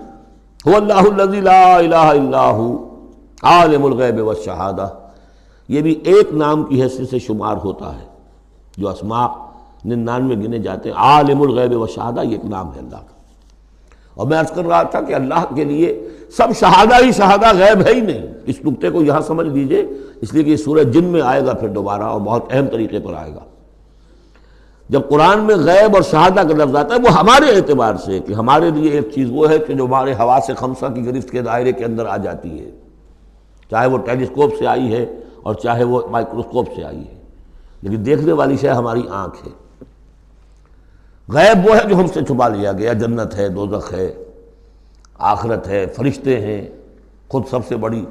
هو اللہ الذی لا الہ الا هو عالم الغیب والشہادہ، یہ بھی ایک نام کی حیثیت سے شمار ہوتا ہے، جو اسماء 99 گنے جاتے ہیں، عالم الغیب والشہادہ یہ ایک نام ہے اللہ کا۔ اور میں عرض کر رہا تھا کہ اللہ کے لیے سب شہادہ ہی شہادہ، غیب ہے ہی نہیں، اس نقطے کو یہاں سمجھ لیجئے، اس لیے کہ یہ سورہ جن میں آئے گا پھر دوبارہ، اور بہت اہم طریقے پر آئے گا۔ جب قرآن میں غیب اور شہادہ کا لفظ آتا ہے وہ ہمارے اعتبار سے، کہ ہمارے لیے ایک چیز وہ ہے کہ جو ہمارے حواس خمسہ کی گرفت کے دائرے کے اندر آ جاتی ہے، چاہے وہ ٹیلیسکوپ سے آئی ہے اور چاہے وہ مائکروسکوپ سے آئی ہے، لیکن دیکھنے والی شے ہماری آنکھ ہے۔ غیب وہ ہے جو ہم سے چھپا لیا گیا، جنت ہے، دوزخ ہے، آخرت ہے، فرشتے ہیں، خود سب سے بڑی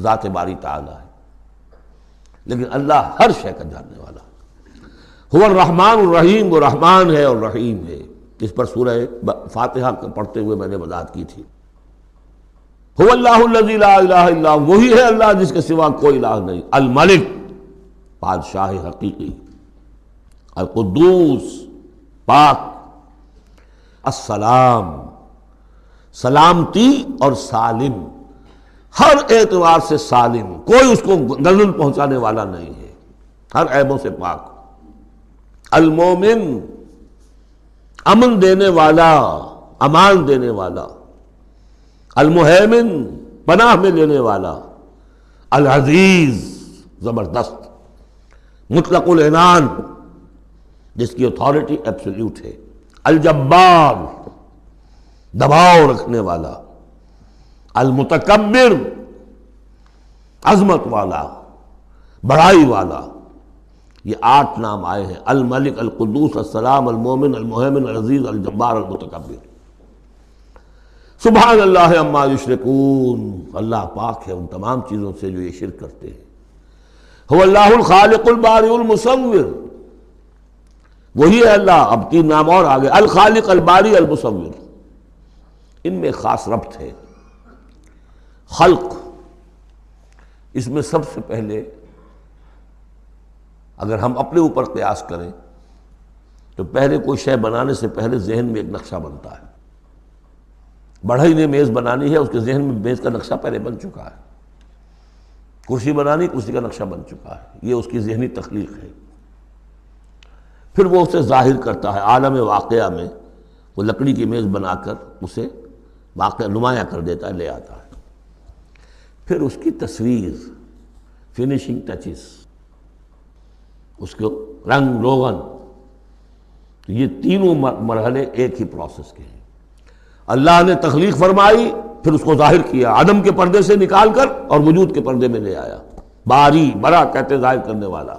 ذات باری تعالی ہے، لیکن اللہ ہر شے کا جاننے والا۔ هو الرحمن الرحیم، وہ رحمان ہے اور رحیم ہے، اس پر سورہ فاتحہ پڑھتے ہوئے میں نے وضاحت کی تھی۔ هو اللہ الذی لا الہ الا هو، وہی ہے اللہ جس کے سوا کوئی الہ نہیں، الملک بادشاہ حقیقی، القدوس پاک، السلام سلامتی اور سالم، ہر اعتبار سے سالم، کوئی اس کو نزل پہنچانے والا نہیں ہے، ہر عیبوں سے پاک، المومن امن دینے والا، امان دینے والا، المہیمن پناہ میں لینے والا، العزیز زبردست، مطلق العنان جس کی اتھارٹی ایبسلیوٹ ہے، الجبار دباؤ رکھنے والا، المتکبر عظمت والا، بڑائی والا۔ یہ 8 نام آئے ہیں، الملک، القدوس، السلام، المومن، المہیمن، العزیز، الجبار، المتکبر۔ سبحان اللہ عما یشرکون، اللہ پاک ہے ان تمام چیزوں سے جو یہ شرک کرتے ہیں۔ هو اللہ الخالق البارئ المصور، وہی ہے اللہ، اب 3 نام اور آگے، الخالق، الباری، المصور، ان میں خاص ربط ہے۔ خلق، اس میں سب سے پہلے اگر ہم اپنے اوپر قیاس کریں تو پہلے کوئی شے بنانے سے پہلے ذہن میں ایک نقشہ بنتا ہے۔ بڑھئی نے میز بنانی ہے، اس کے ذہن میں میز کا نقشہ پہلے بن چکا ہے، کرسی بنانی، کرسی کا نقشہ بن چکا ہے، یہ اس کی ذہنی تخلیق ہے۔ پھر وہ اسے ظاہر کرتا ہے عالم واقعہ میں، وہ لکڑی کی میز بنا کر اسے واقعہ نمایاں کر دیتا ہے، لے آتا ہے۔ پھر اس کی تصویر، فنیشنگ ٹچز، اس کو رنگ روغن، یہ تینوں مرحلے ایک ہی پروسیس کے ہیں۔ اللہ نے تخلیق فرمائی، پھر اس کو ظاہر کیا، عدم کے پردے سے نکال کر اور وجود کے پردے میں لے آیا۔ باری، برا کہتے ظاہر کرنے والا،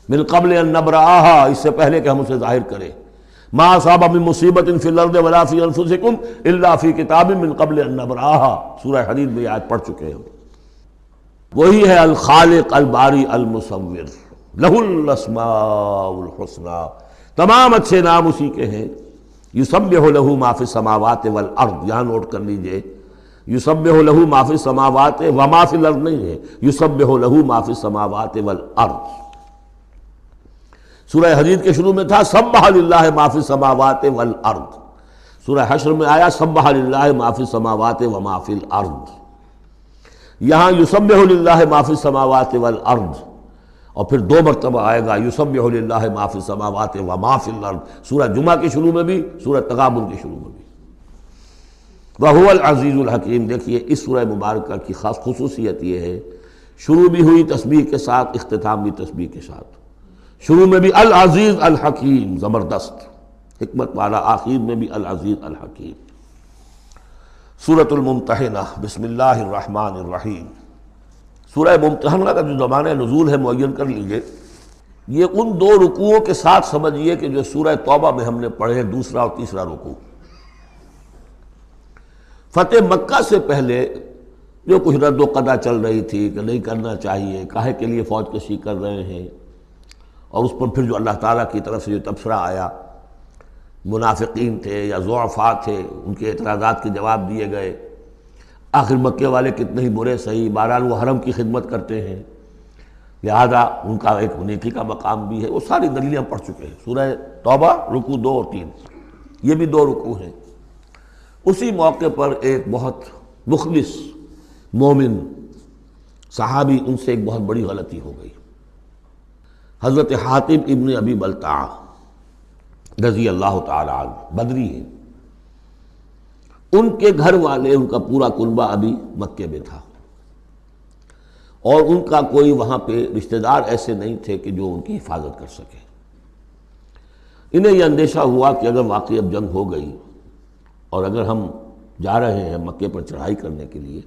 من قبل ان نبرأہا، اس سے پہلے کہ ہم اسے ظاہر کریں۔ ما اصاب من مصیبت فی الارض ولا فی انفسکم الا فی کتاب من قبل ان نبرأہا، سورہ حدید میں آیت پڑھ چکے ہیں۔ وہی ہے الخالق، الباری، المصور، لہ الاسماء الحسنی، تمام اچھے نام اسی کے ہیں۔ یسبح لہ ما فی السماوات والارض، یہاں نوٹ کر لیجئے، یسبح لہ ما فی السماوات وما فی الارض نہیں ہے، یسبح لہ ما فی السماوات والارض۔ سورہ حدید کے شروع میں تھا سبح للہ ما فی السماوات والارض، سورہ حشر میں آیا سبح للہ ما فی السماوات وما فی الارض، یہاں یسبح للہ ما فی السماوات والارض، اور پھر 2 مرتبہ آئے گا یسبح للہ ما فی السماوات وما فی الارض، سورہ جمعہ کے شروع میں بھی، سورہ تغابن کے شروع میں بھی۔ وَهُوَ الْعَزِيزُ الْحَكِيمُ، دیکھیے اس سورہ مبارکہ کی خاص خصوصیت یہ ہے، شروع بھی ہوئی تسبیح کے ساتھ، اختتام بھی تسبیح کے ساتھ، شروع میں بھی العزیز الحکیم، زبردست حکمت والا، آخر میں بھی العزیز الحکیم۔ سورۃ الممتحنہ، بسم اللہ الرحمن الرحیم۔ سورہ ممتحنہ کا جو زمانہ نزول ہے معین کر لیجئے، یہ ان 2 رکوعوں کے ساتھ سمجھیے کہ جو سورہ توبہ میں ہم نے پڑھے، دوسرا اور تیسرا رکوع۔ فتح مکہ سے پہلے جو کچھ رد و قدا چل رہی تھی کہ نہیں کرنا چاہیے، کاہے کے لیے فوج کشی کر رہے ہیں، اور اس پر پھر جو اللہ تعالیٰ کی طرف سے جو تبصرہ آیا، منافقین تھے یا ضعفاء تھے، ان کے اعتراضات کے جواب دیے گئے، آخر مکے والے کتنے ہی برے صحیح، بہرحال وہ حرم کی خدمت کرتے ہیں، لہذا ان کا ایک نیکی کا مقام بھی ہے، وہ ساری دلیلیں پڑھ چکے ہیں۔ سورہ توبہ رکوع 2 اور 3، یہ بھی 2 رکوع ہیں۔ اسی موقع پر ایک بہت مخلص مومن صحابی، ان سے ایک بہت بڑی غلطی ہو گئی۔ حضرت حاتب ابن ابی بلتعہ رضی اللہ تعالی عنہ، بدری ہیں، ان کے گھر والے، ان کا پورا کنبہ ابھی مکے میں تھا، اور ان کا کوئی وہاں پہ رشتہ دار ایسے نہیں تھے کہ جو ان کی حفاظت کر سکے۔ انہیں یہ اندیشہ ہوا کہ اگر واقعی اب جنگ ہو گئی اور اگر ہم جا رہے ہیں مکے پر چڑھائی کرنے کے لیے،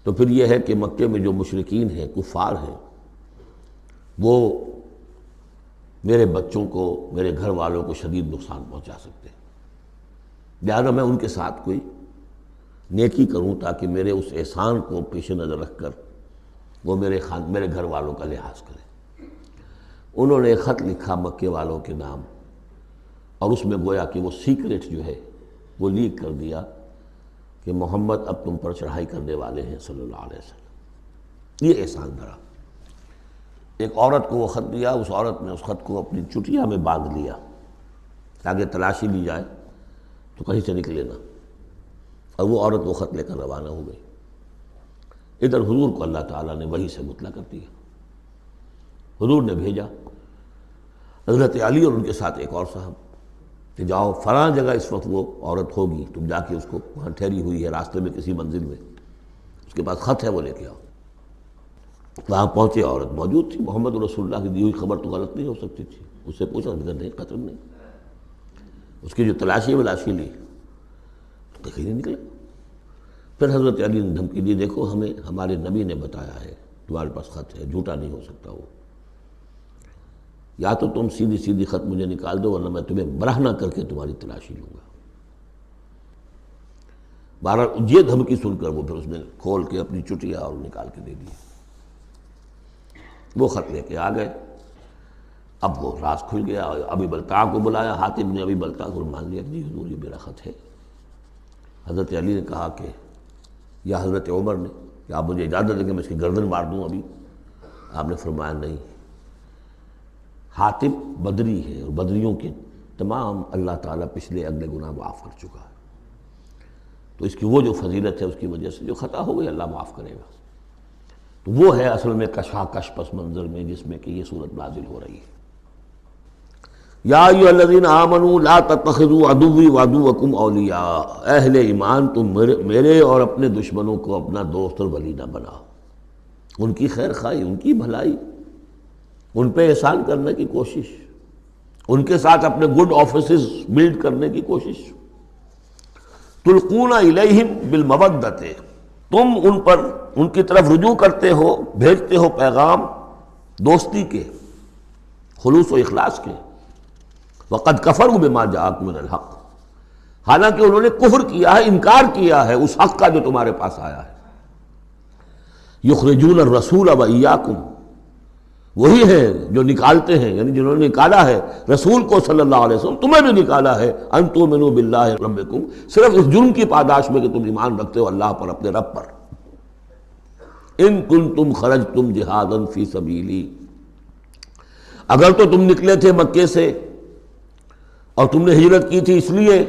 تو پھر یہ ہے کہ مکے میں جو مشرکین ہیں، کفار ہیں، وہ میرے بچوں کو، میرے گھر والوں کو شدید نقصان پہنچا سکتے ہیں، لہٰذا میں ان کے ساتھ کوئی نیکی کروں تاکہ میرے اس احسان کو پیش نظر رکھ کر وہ میرے گھر والوں کا لحاظ کریں۔ انہوں نے ایک خط لکھا مکے والوں کے نام، اور اس میں گویا کہ وہ سیکریٹ جو ہے وہ لیک کر دیا کہ محمد اب تم پر چڑھائی کرنے والے ہیں صلی اللہ علیہ وسلم۔ یہ احسان دھرا۔ ایک عورت کو وہ خط دیا، اس عورت نے اس خط کو اپنی چٹیا میں باندھ لیا تاکہ تلاشی لی جائے تو کہیں سے نکلے نہ، اور وہ عورت وہ خط لے کر روانہ ہو گئی۔ ادھر حضور کو اللہ تعالیٰ نے وحی سے مطلع کر دیا۔ حضور نے بھیجا حضرت علی اور ان کے ساتھ ایک اور صاحب کہ جاؤ فلاں جگہ اس وقت وہ عورت ہوگی، تم جا کے اس کو وہاں ٹھہری ہوئی ہے راستے میں کسی منزل میں، اس کے پاس خط ہے، وہ لے کے آؤ۔ وہاں پہنچے، عورت موجود تھی، محمد رسول اللہ کی دی ہوئی خبر تو غلط نہیں ہو سکتی تھی۔ اس سے پوچھا، نہیں قتل نہیں۔ اس کی جو تلاشی لی تو کہیں نہیں نکلا۔ پھر حضرت علی نے دھمکی دی، دیکھو ہمیں ہمارے نبی نے بتایا ہے تمہارے پاس خط ہے، جھوٹا نہیں ہو سکتا وہ، یا تو تم سیدھی سیدھی خط مجھے نکال دو ورنہ میں تمہیں برہنہ کر کے تمہاری تلاشی لوں گا۔ بہرحال یہ دھمکی سن کر وہ پھر اس نے کھول کے اپنی چٹیا اور نکال کے دے دی، وہ خط لے کے آ گئے۔ اب وہ راز کھل گیا، ابی بلتعہ کو بلایا، حاتب نے ابی بلتعہ کو مان لیا کہ جی حضور یہ میرا خط ہے۔ حضرت علی نے کہا کہ، یا حضرت عمر نے کہ آپ مجھے اجازت دیں کہ میں اس کی گردن مار دوں ابھی؟ آپ نے فرمایا نہیں، حاتب بدری ہے اور بدریوں کے تمام اللہ تعالیٰ پچھلے اگلے گناہ معاف کر چکا ہے، تو اس کی وہ جو فضیلت ہے اس کی وجہ سے جو خطا ہو گئی اللہ معاف کرے گا۔ تو وہ ہے اصل میں کشاکش پس منظر میں جس میں کہ یہ صورت نازل ہو رہی ہے۔ یا ایھا الذین آمنوا لا تتخذوا عدوی وعدوکم اولیاء، اہل ایمان تم میرے اور اپنے دشمنوں کو اپنا دوست اور ولی نہ بناؤ۔ ان کی خیر خواہی، ان کی بھلائی، ان پہ احسان کرنے کی کوشش، ان کے ساتھ اپنے گڈ آفیسز بلڈ کرنے کی کوشش۔ تلقون الیہم بالمودۃ، تم ان پر ان کی طرف رجوع کرتے ہو، بھیجتے ہو پیغام دوستی کے، خلوص و اخلاص کے۔ وقد کفروا بما جاءکم من الحق، حالانکہ انہوں نے کفر کیا ہے، انکار کیا ہے اس حق کا جو تمہارے پاس آیا ہے۔ یخرجون الرسول وایاکم، وہی ہیں جو نکالتے ہیں، یعنی جنہوں نے نکالا ہے رسول کو صلی اللہ علیہ وسلم، تمہیں بھی نکالا ہے، ان تؤمنوا باللہ ربکم، صرف اس جرم کی پاداش میں کہ تم ایمان رکھتے ہو اللہ پر، اپنے رب پر۔ ان کنتم خرجتم جہادا فی سبیلی، اگر تو تم نکلے تھے مکے سے اور تم نے ہجرت کی تھی اس لیے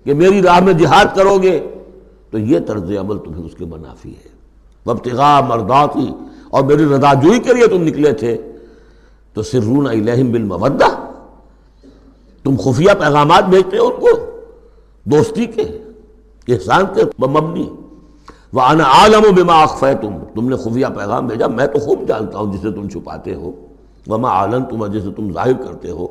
کہ میری راہ میں جہاد کرو گے، تو یہ طرز عمل تمہیں اس کے منافی ہے۔ وابتغاء مرضاتی، اور میری رضا جوئی کے لیے تم نکلے تھے، تو سرون الیہم بالمودہ، تم خفیہ پیغامات بھیجتے ہو ان کو دوستی کے، احسان کے مبنی۔ وَأَنَا أَعْلَمُ بِمَا أَخْفَيْتُمْ، تم نے خفیہ پیغام بھیجا، میں تو خوب جانتا ہوں جسے تم چھپاتے ہو، وَمَا أَعْلَنْتُمْ، جسے تم ظاہر کرتے ہو،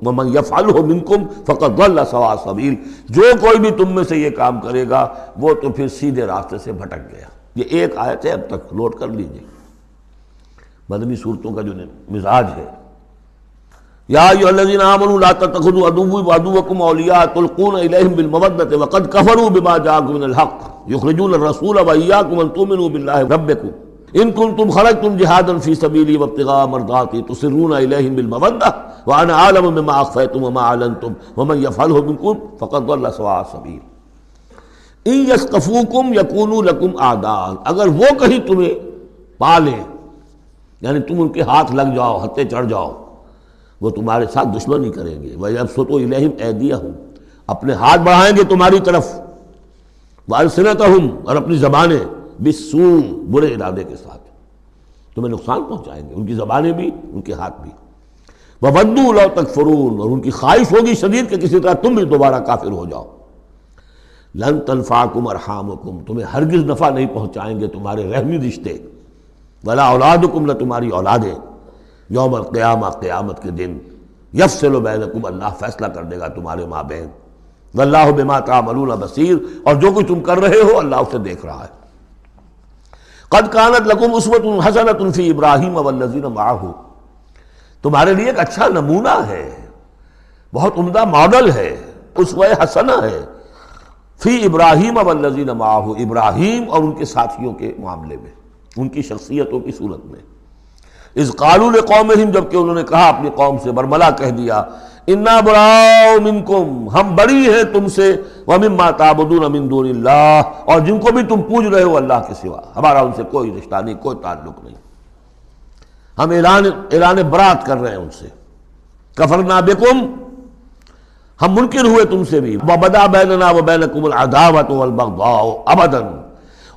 وَمَنْ يَفْعَلْهُ مِنْكُمْ فَقَدْ ضَلَّ سَوَاءَ السَّبِيلِ، جو کوئی بھی تم میں سے یہ کام کرے گا وہ تو پھر سیدھے راستے سے بھٹک گیا۔ یہ ایک آیت ہے، اب تک نوٹ کر لیجیے مدنی صورتوں کا جو مزاج ہے۔ یا ایھا الذین آمنوا لا تتخذوا عدوی وعدوکم اولیاء تلقون الیہم بالمودۃ وقد کفروا بما جاءکم من الحق یخرجون الرسول وایاکم ان تؤمنوا باللہ ربکم ان کنتم خرجتم جہادا فی سبیلی وابتغاء مرضاتی تسرون الیہم بالمودۃ وانا اعلم بما اخفیتم وما اعلنتم ومن یفعلہ منکم فقد ضل سواء السبیل۔ ان یثقفوکم یکونوا لکم اعداء، اگر وہ کہیں تمہیں پا لیں، یعنی تم ان کے ہاتھ لگ جاؤ، ہتھے چڑھ جاؤ، وہ تمہارے ساتھ دشمنی کریں گے۔ وَيَبْسُطُوا إِلَيْهِمْ أَيْدِيَهُمْ، اپنے ہاتھ بڑھائیں گے تمہاری طرف، وَأَلْسِنَتَهُمْ، اور اپنی زبانیں، بِالسُّوءِ، برے ارادے کے ساتھ تمہیں نقصان پہنچائیں گے، ان کی زبانیں بھی ان کے ہاتھ بھی۔ وَوَدُّوا لَوْ تَكْفُرُونَ، اور ان کی خواہش ہوگی شدید کہ کسی طرح تم بھی دوبارہ کافر ہو جاؤ۔ لَن تَنفَعَكُمْ أَرْحَامُكُمْ، تمہیں ہرگز نفع نہیں پہنچائیں گے تمہارے رحمی رشتے، وَلَا أَوْلَادُكُمْ، نہ تمہاری اولادیں، یوم القیامہ، قیامت کے دن، یفصل بینکم، اللہ فیصلہ کر دے گا تمہارے مابین، واللہ بما تعملون بصیر، اور جو کچھ تم کر رہے ہو اللہ اسے دیکھ رہا ہے۔ قد کانت لکم اسوۃ حسنۃ فی ابراہیم والذین معہ، تمہارے لیے ایک اچھا نمونہ ہے، بہت عمدہ ماڈل ہے، اسوہ حسنہ ہے، فی ابراہیم والذین معہ، ابراہیم اور ان کے ساتھیوں کے معاملے میں، ان کی شخصیتوں کی صورت میں۔ اذ قالوا لقومہم، جبکہ انہوں نے کہا اپنی قوم سے، برملا کہہ دیا، انا براء منکم، ہم بری ہیں تم سے، ومما تعبدون من دون اللہ، اور جن کو بھی تم پوج رہے ہو اللہ کے سوا، ہمارا ان سے کوئی رشتہ نہیں، کوئی تعلق نہیں، ہم اعلان برات کر رہے ہیں ان سے۔ کفرنا بکم، ہم منکر ہوئے تم سے بھی، وبدا بیننا وبینکم العداوۃ والبغضاء ابدا،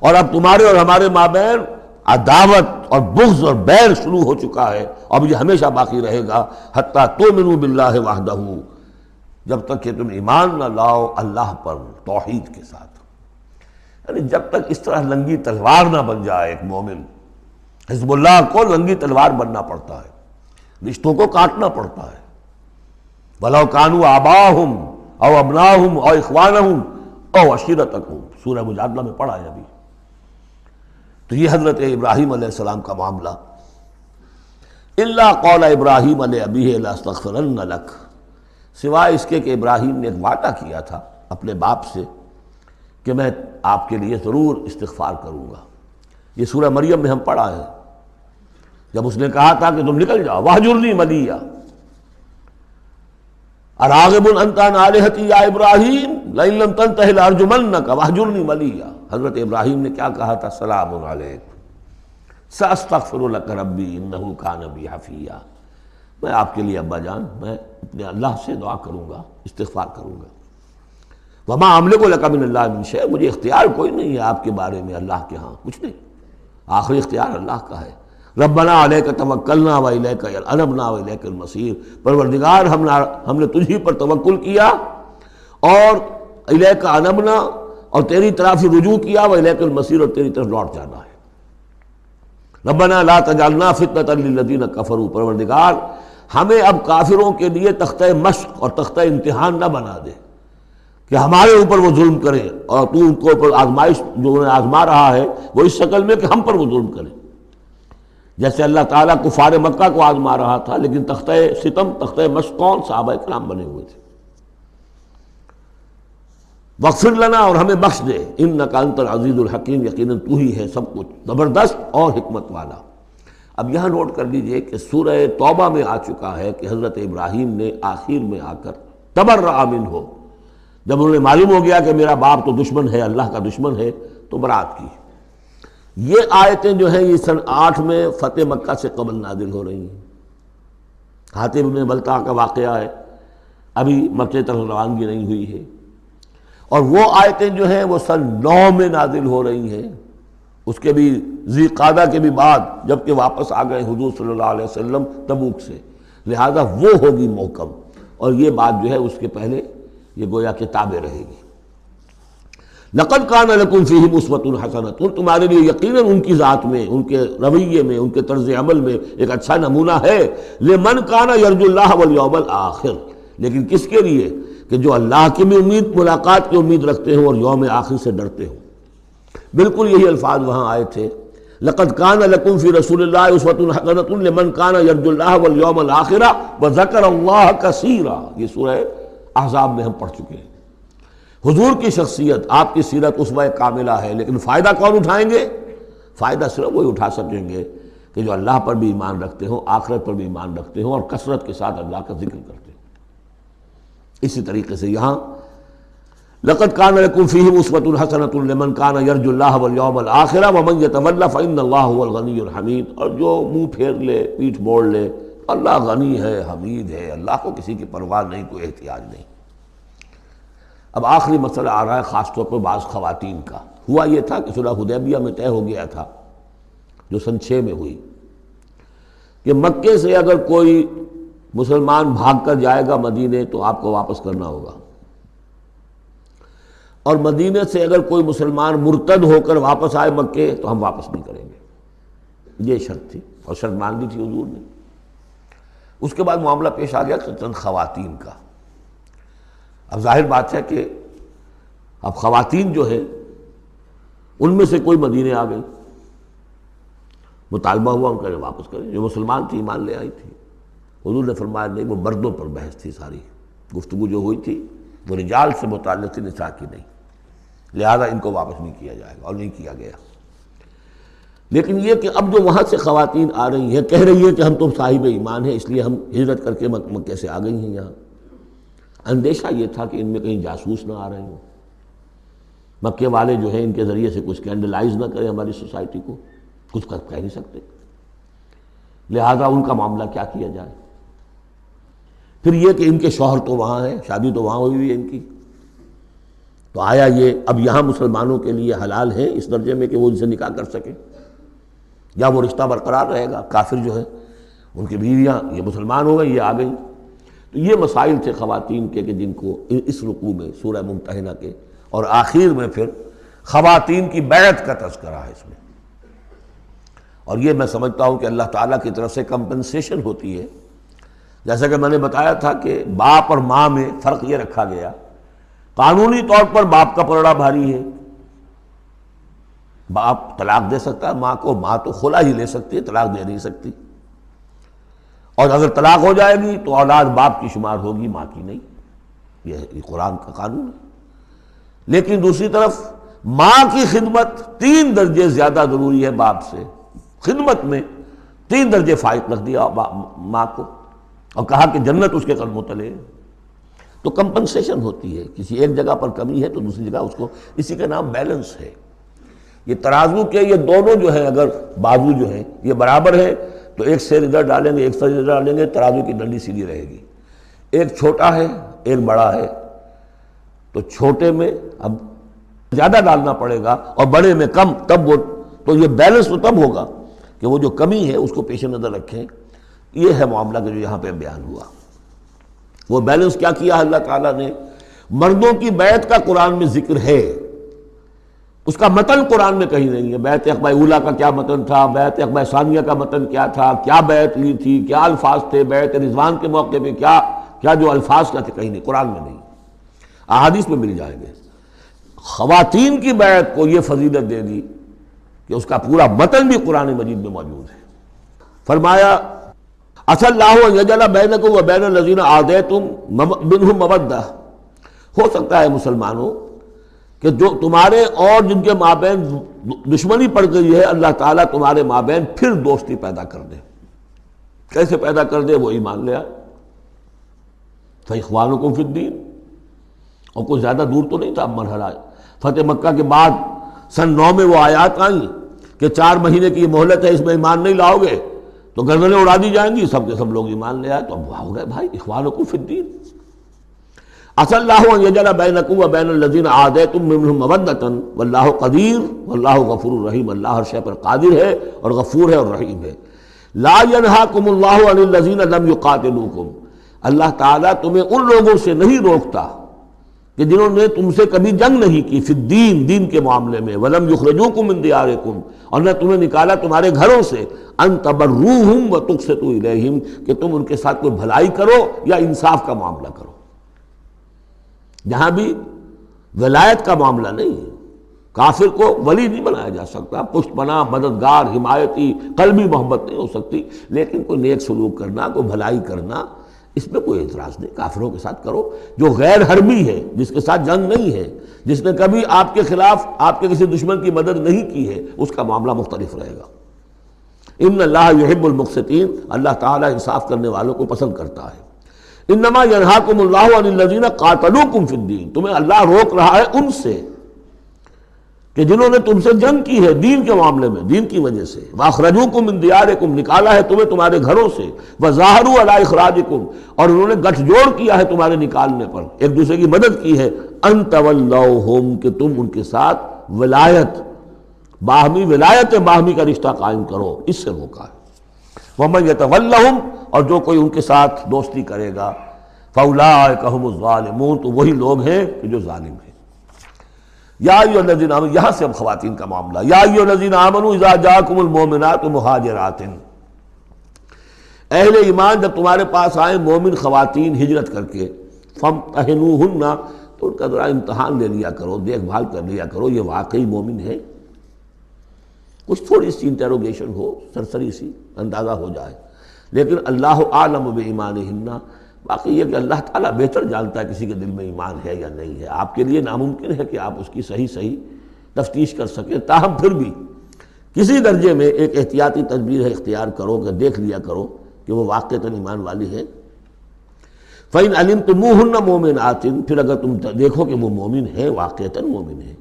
اور اب تمہارے اور ہمارے مابین عداوت اور بغض اور بیر شروع ہو چکا ہے، اب یہ ہمیشہ باقی رہے گا، حتیٰ تؤمنوا باللہ وحدہ، جب تک کہ تم ایمان نہ لاؤ اللہ پر توحید کے ساتھ، یعنی جب تک اس طرح ننگی تلوار نہ بن جائے ایک مومن۔ حزب اللہ کو ننگی تلوار بننا پڑتا ہے، رشتوں کو کاٹنا پڑتا ہے، وَلَوْ كَانُوا آبَاءَهُمْ أَوْ أَبْنَاءَهُمْ أَوْ إِخْوَانَهُمْ أَوْ عَشِيرَتَهُمْ، سورہ مجادلہ میں پڑھا ہے ابھی۔ تو یہ حضرت ابراہیم علیہ السلام کا معاملہ، الا قول ابراہیم لأبیہ لأستغفرن لک، سوائے اس کے کہ ابراہیم نے ایک وعدہ کیا تھا اپنے باپ سے کہ میں آپ کے لیے ضرور استغفار کروں گا۔ یہ سورہ مریم میں ہم پڑھا ہے، جب اس نے کہا تھا کہ تم نکل جاؤ، وَاہْجُرْنِی مَلِیًّا، اراغب انت عن آلہتی یا ابراہیم لئن لم تنتہ لارجمنک واہجرنی ملیہ، حضرت ابراہیم نے کیا کہا تھا؟ سلام علیک ساستغفر لک ربی انہ کان بی حفیہ، میں آپ کے لیے ابا جان، میں اپنے اللہ سے دعا کروں گا، استغفار کروں گا۔ وما املک لک من اللہ من شیء، مجھے اختیار کوئی نہیں ہے آپ کے بارے میں اللہ کے ہاں، کچھ نہیں، آخری اختیار اللہ کا ہے۔ ربنا علیک توکلنا والیک انبنا والیک المصیر، پروردگار ہم نے تجھی پر توکل کیا اور الیک انبنا، اور تیری طرف رجوع کیا، والیک المصیر، اور تیری طرف لوٹ جانا ہے۔ ربنا لا تجعلنا فتنۃ للذین کفروا، پروردگار ہمیں اب کافروں کے لیے تختہ مشق اور تختہ امتحان نہ بنا دے کہ ہمارے اوپر وہ ظلم کرے، اور تو ان کو اوپر آزمائش جو انہیں آزما رہا ہے وہ اس شکل میں کہ ہم پر وہ ظلم کرے، جیسے اللہ تعالیٰ کفار مکہ کو آزما رہا تھا، لیکن تختہ ستم، تختہ مشق کون؟ صحابہ کرام بنے ہوئے تھے۔ واغفر لنا، اور ہمیں بخش دے، انک انت العزیز الحکیم، یقیناً تو ہی ہے سب کچھ زبردست اور حکمت والا۔ اب یہاں نوٹ کر لیجئے کہ سورہ توبہ میں آ چکا ہے کہ حضرت ابراہیم نے آخر میں آ کر تبرأ منہ، جب انہیں معلوم ہو گیا کہ میرا باپ تو دشمن ہے، اللہ کا دشمن ہے، تو برات کی۔ یہ آیتیں جو ہیں یہ سن 8 میں فتح مکہ سے قبل نازل ہو رہی ہیں۔ حاتب بن بلتع کا واقعہ ہے، ابھی مکہ طرف روانگی نہیں ہوئی ہے، اور وہ آیتیں جو ہیں وہ سن 9 میں نازل ہو رہی ہیں، اس کے بھی ذی قعدہ کے بھی بعد، جبکہ واپس آ گئے حضور صلی اللہ علیہ وسلم تبوک سے، لہذا وہ ہوگی محکم، اور یہ بات جو ہے اس کے پہلے یہ گویا کہ تابع رہے گی۔ لقد کان لکم فیہم اسوۃ حسنۃ، تمہارے لیے یقیناً ان کی ذات میں، ان کے رویے میں، ان کے طرز عمل میں ایک اچھا نمونہ ہے، لمن کان یرجو اللہ والیوم الآخر، لیکن کس کے لیے؟ کہ جو اللہ کی بھی امید، ملاقات کی امید رکھتے ہوں اور یوم آخر سے ڈرتے ہوں۔ بالکل یہی الفاظ وہاں آئے تھے، لقد کان لکم فی رسول اللہ اسوۃ حسنۃ لمن کان یرجو اللہ والیوم الآخر وذکر اللہ کثیرا، یہ سورہ احزاب میں ہم پڑھ چکے ہیں۔ حضور کی شخصیت، آپ کی سیرت اسوہ کاملہ ہے، لیکن فائدہ کون اٹھائیں گے؟ فائدہ صرف وہی اٹھا سکیں گے کہ جو اللہ پر بھی ایمان رکھتے ہوں، آخرت پر بھی ایمان رکھتے ہوں، اور کثرت کے ساتھ اللہ کا ذکر کرتے ہوں۔ اسی طریقے سے یہاں لقد کان لکم فیہم اسوۃ حسنۃ لمن کان یرجو اللہ والیوم الآخر ومن یتولی فإن اللہ هو الغنی الحمید، اور جو منہ پھیر لے، پیٹھ موڑ لے، اللہ غنی ہے، حمید ہے، اللہ کو کسی کی پرواہ نہیں، کوئی احتیاج نہیں۔ اب آخری مسئلہ آ رہا ہے خاص طور پر بعض خواتین کا۔ ہوا یہ تھا کہ صلح حدیبیہ میں طے ہو گیا تھا، جو سن 6 میں ہوئی، کہ مکے سے اگر کوئی مسلمان بھاگ کر جائے گا مدینے تو آپ کو واپس کرنا ہوگا، اور مدینے سے اگر کوئی مسلمان مرتد ہو کر واپس آئے مکے تو ہم واپس نہیں کریں گے۔ یہ شرط تھی، اور شرط مان لی تھی حضور نے۔ اس کے بعد معاملہ پیش آ گیا چند خواتین کا۔ اب ظاہر بات ہے کہ اب خواتین جو ہے ان میں سے کوئی مدینے آ گئی، مطالبہ ہوا ان کا واپس کریں، جو مسلمان تھی ایمان لے آئی تھی۔ حضور نے فرمایا نہیں، وہ مردوں پر بحث تھی، ساری گفتگو جو ہوئی تھی وہ رجال سے متعلق تھی، نساء کی نہیں، لہذا ان کو واپس نہیں کیا جائے گا، اور نہیں کیا گیا۔ لیکن یہ کہ اب جو وہاں سے خواتین آ رہی ہیں، کہہ رہی ہیں کہ ہم تو صاحب ایمان ہیں، اس لیے ہم ہجرت کر کے مکے سے آ گئی ہیں یہاں۔ اندیشہ یہ تھا کہ ان میں کہیں جاسوس نہ آ رہے ہوں، مکے والے جو ہیں ان کے ذریعے سے کچھ اسکینڈلائز نہ کریں ہماری سوسائٹی کو، کچھ کہہ نہیں سکتے، لہذا ان کا معاملہ کیا کیا جائے۔ پھر یہ کہ ان کے شوہر تو وہاں ہیں، شادی تو وہاں ہوئی ہوئی ہے ان کی، تو آیا یہ اب یہاں مسلمانوں کے لیے حلال ہے اس درجے میں کہ وہ ان سے نکاح کر سکیں، یا وہ رشتہ برقرار رہے گا؟ کافر جو ہے ان کی بیویاں یہ مسلمان ہو گئی، یہ آ گئی۔ تو یہ مسائل تھے خواتین کے کہ جن کو اس رکوع میں سورہ ممتحنہ کے اور آخر میں پھر خواتین کی بیعت کا تذکرہ ہے اس میں۔ اور یہ میں سمجھتا ہوں کہ اللہ تعالیٰ کی طرف سے کمپنسیشن ہوتی ہے، جیسا کہ میں نے بتایا تھا کہ باپ اور ماں میں فرق یہ رکھا گیا، قانونی طور پر باپ کا پلڑا بھاری ہے، باپ طلاق دے سکتا ہے ماں کو، ماں تو خلا ہی لے سکتی ہے، طلاق دے نہیں سکتی، اور اگر طلاق ہو جائے گی تو اولاد باپ کی شمار ہوگی، ماں کی نہیں، یہ قرآن کا قانون ہے۔ لیکن دوسری طرف ماں کی خدمت 3 درجے زیادہ ضروری ہے باپ سے، خدمت میں 3 درجے فائق رکھ دیا ماں کو، اور کہا کہ جنت اس کے قدموں تلے۔ تو کمپنسیشن ہوتی ہے، کسی ایک جگہ پر کمی ہے تو دوسری جگہ اس کو، اسی کا نام بیلنس ہے۔ یہ ترازو کے یہ دونوں جو ہیں، اگر بازو جو ہیں یہ برابر ہے تو ایک سیر ادھر ڈالیں گے، ایک سیر ادھر ڈالیں گے، ترازو کی ڈنڈی سیدھی رہے گی۔ ایک چھوٹا ہے ایک بڑا ہے تو چھوٹے میں اب زیادہ ڈالنا پڑے گا اور بڑے میں کم، تب وہ، تو یہ بیلنس تو تب ہوگا کہ وہ جو کمی ہے اس کو پیش نظر رکھیں۔ یہ ہے معاملہ کہ جو یہاں پہ بیان ہوا۔ وہ بیلنس کیا کیا اللہ تعالیٰ نے؟ مردوں کی بیعت کا قرآن میں ذکر ہے، اس کا متن قرآن میں کہیں نہیں ہے۔ بیعت عقبہ اولیٰ کا کیا متن تھا، بیعت عقبہ ثانیہ کا متن کیا تھا، کیا بیعت لی تھی، کیا الفاظ تھے، بیعت رضوان کے موقع پہ کیا جو الفاظ کا تھے، کہیں نہیں، قرآن میں نہیں، احادیث میں مل جائیں گے۔ خواتین کی بیعت کو یہ فضیلت دے دی کہ اس کا پورا متن بھی قرآن مجید میں موجود ہے۔ فرمایا عسى اللہ ان یجعل بینکم وبین الذین عادیتم منہم مودہ، ہو سکتا ہے مسلمانوں کہ جو تمہارے اور جن کے مابین دشمنی پڑ گئی ہے اللہ تعالیٰ تمہارے مابین پھر دوستی پیدا کر دے. کیسے پیدا کر دے؟ وہ ایمان لے آئے. فَإِخْوَانُكُمْ فِي الدِّينِ. اور کوئی زیادہ دور تو نہیں تھا مرحلہ. فتح مکہ کے بعد سن 9 میں وہ آیات آئیں کہ 4 مہینے کی یہ مہلت ہے، اس میں ایمان نہیں لاؤ گے تو گردنیں اڑا دی جائیں گی. سب کے سب لوگ ایمان لے آئے. تو اب ہو گئے بھائی اخوانکم فی الدین. عسى اللہ ان یجعل بینکم وبین الذین عادیتم منہم مودۃ واللہ قدیر واللہ غفور رحیم. اللہ ہر شے پر قادر ہے اور غفور ہے اور رحیم ہے. لا ینہاکم اللہ عن الذین لم یقاتلوکم. اللہ تعالیٰ تمہیں ان لوگوں سے نہیں روکتا کہ جنہوں نے تم سے کبھی جنگ نہیں کی، فی الدین، دین کے معاملے میں، ولم یخرجوکم من دیارکم، اور نہ تمہیں نکالا تمہارے گھروں سے، ان تبروہم وتقسطوا الیہم، کہ تم ان کے ساتھ کوئی بھلائی کرو یا انصاف کا معاملہ کرو. جہاں بھی ولایت کا معاملہ نہیں ہے، کافر کو ولی نہیں بنایا جا سکتا، پشت پناہ، مددگار، حمایتی، قلبی محبت نہیں ہو سکتی، لیکن کوئی نیک سلوک کرنا، کوئی بھلائی کرنا، اس میں کوئی اعتراض نہیں. کافروں کے ساتھ کرو. جو غیر حربی ہے، جس کے ساتھ جنگ نہیں ہے، جس نے کبھی آپ کے خلاف آپ کے کسی دشمن کی مدد نہیں کی ہے، اس کا معاملہ مختلف رہے گا. ان اللہ یحب المقسطین. اللہ تعالیٰ انصاف کرنے والوں کو پسند کرتا ہے. انما ینہاکم اللہ عن الذین قاتلوکم فی الدین. تمہیں اللہ روک رہا ہے ان سے کہ جنہوں نے تم سے جنگ کی ہے دین کے معاملے میں، دین کی وجہ سے. واخرجوکم من دیارکم. نکالا ہے تمہیں تمہارے گھروں سے. وظاہروا علی اخراجکم. اور انہوں نے گٹھ جوڑ کیا ہے تمہارے نکالنے پر، ایک دوسرے کی مدد کی ہے. ان تولوہم. کہ تم ان کے ساتھ ولایت، باہمی ولایت، باہمی کا رشتہ قائم کرو، اس سے روکا ہے. ومن یتولہم. اور جو کوئی ان کے ساتھ دوستی کرے گا، فاولئک ھم الظالمون. تو وہی لوگ ہیں کہ جو ظالم ہیں. یا ایھا الذین آمنوا. یہاں سے اب خواتین کا معاملہ. یا ایھا الذین آمنوا اذا جاءکم المؤمنات مہاجرات. اہل ایمان جب تمہارے پاس آئیں مومن خواتین ہجرت کر کے، فامتحنوہن. تو ان کا ذرا امتحان لے لیا کرو، دیکھ بھال کر لیا کرو، یہ واقعی مومن ہے. کچھ تھوڑی سی انٹروگیشن ہو، سرسری سی اندازہ ہو جائے. لیکن اللہ اعلم بایمانہن. باقی یہ کہ اللہ تعالیٰ بہتر جانتا ہے کسی کے دل میں ایمان ہے یا نہیں ہے. آپ کے لیے ناممکن ہے کہ آپ اس کی صحیح تفتیش کر سکیں. تاہم پھر بھی کسی درجے میں ایک احتیاطی تدبیر اختیار کرو کہ دیکھ لیا کرو کہ وہ واقعتاً ایمان والی ہے. فَإِنْ عَلِمْتُمُوهُنَّ مُؤْمِنَاتٍ. پھر اگر تم دیکھو کہ وہ مومن ہے، واقعتاً مومن ہے،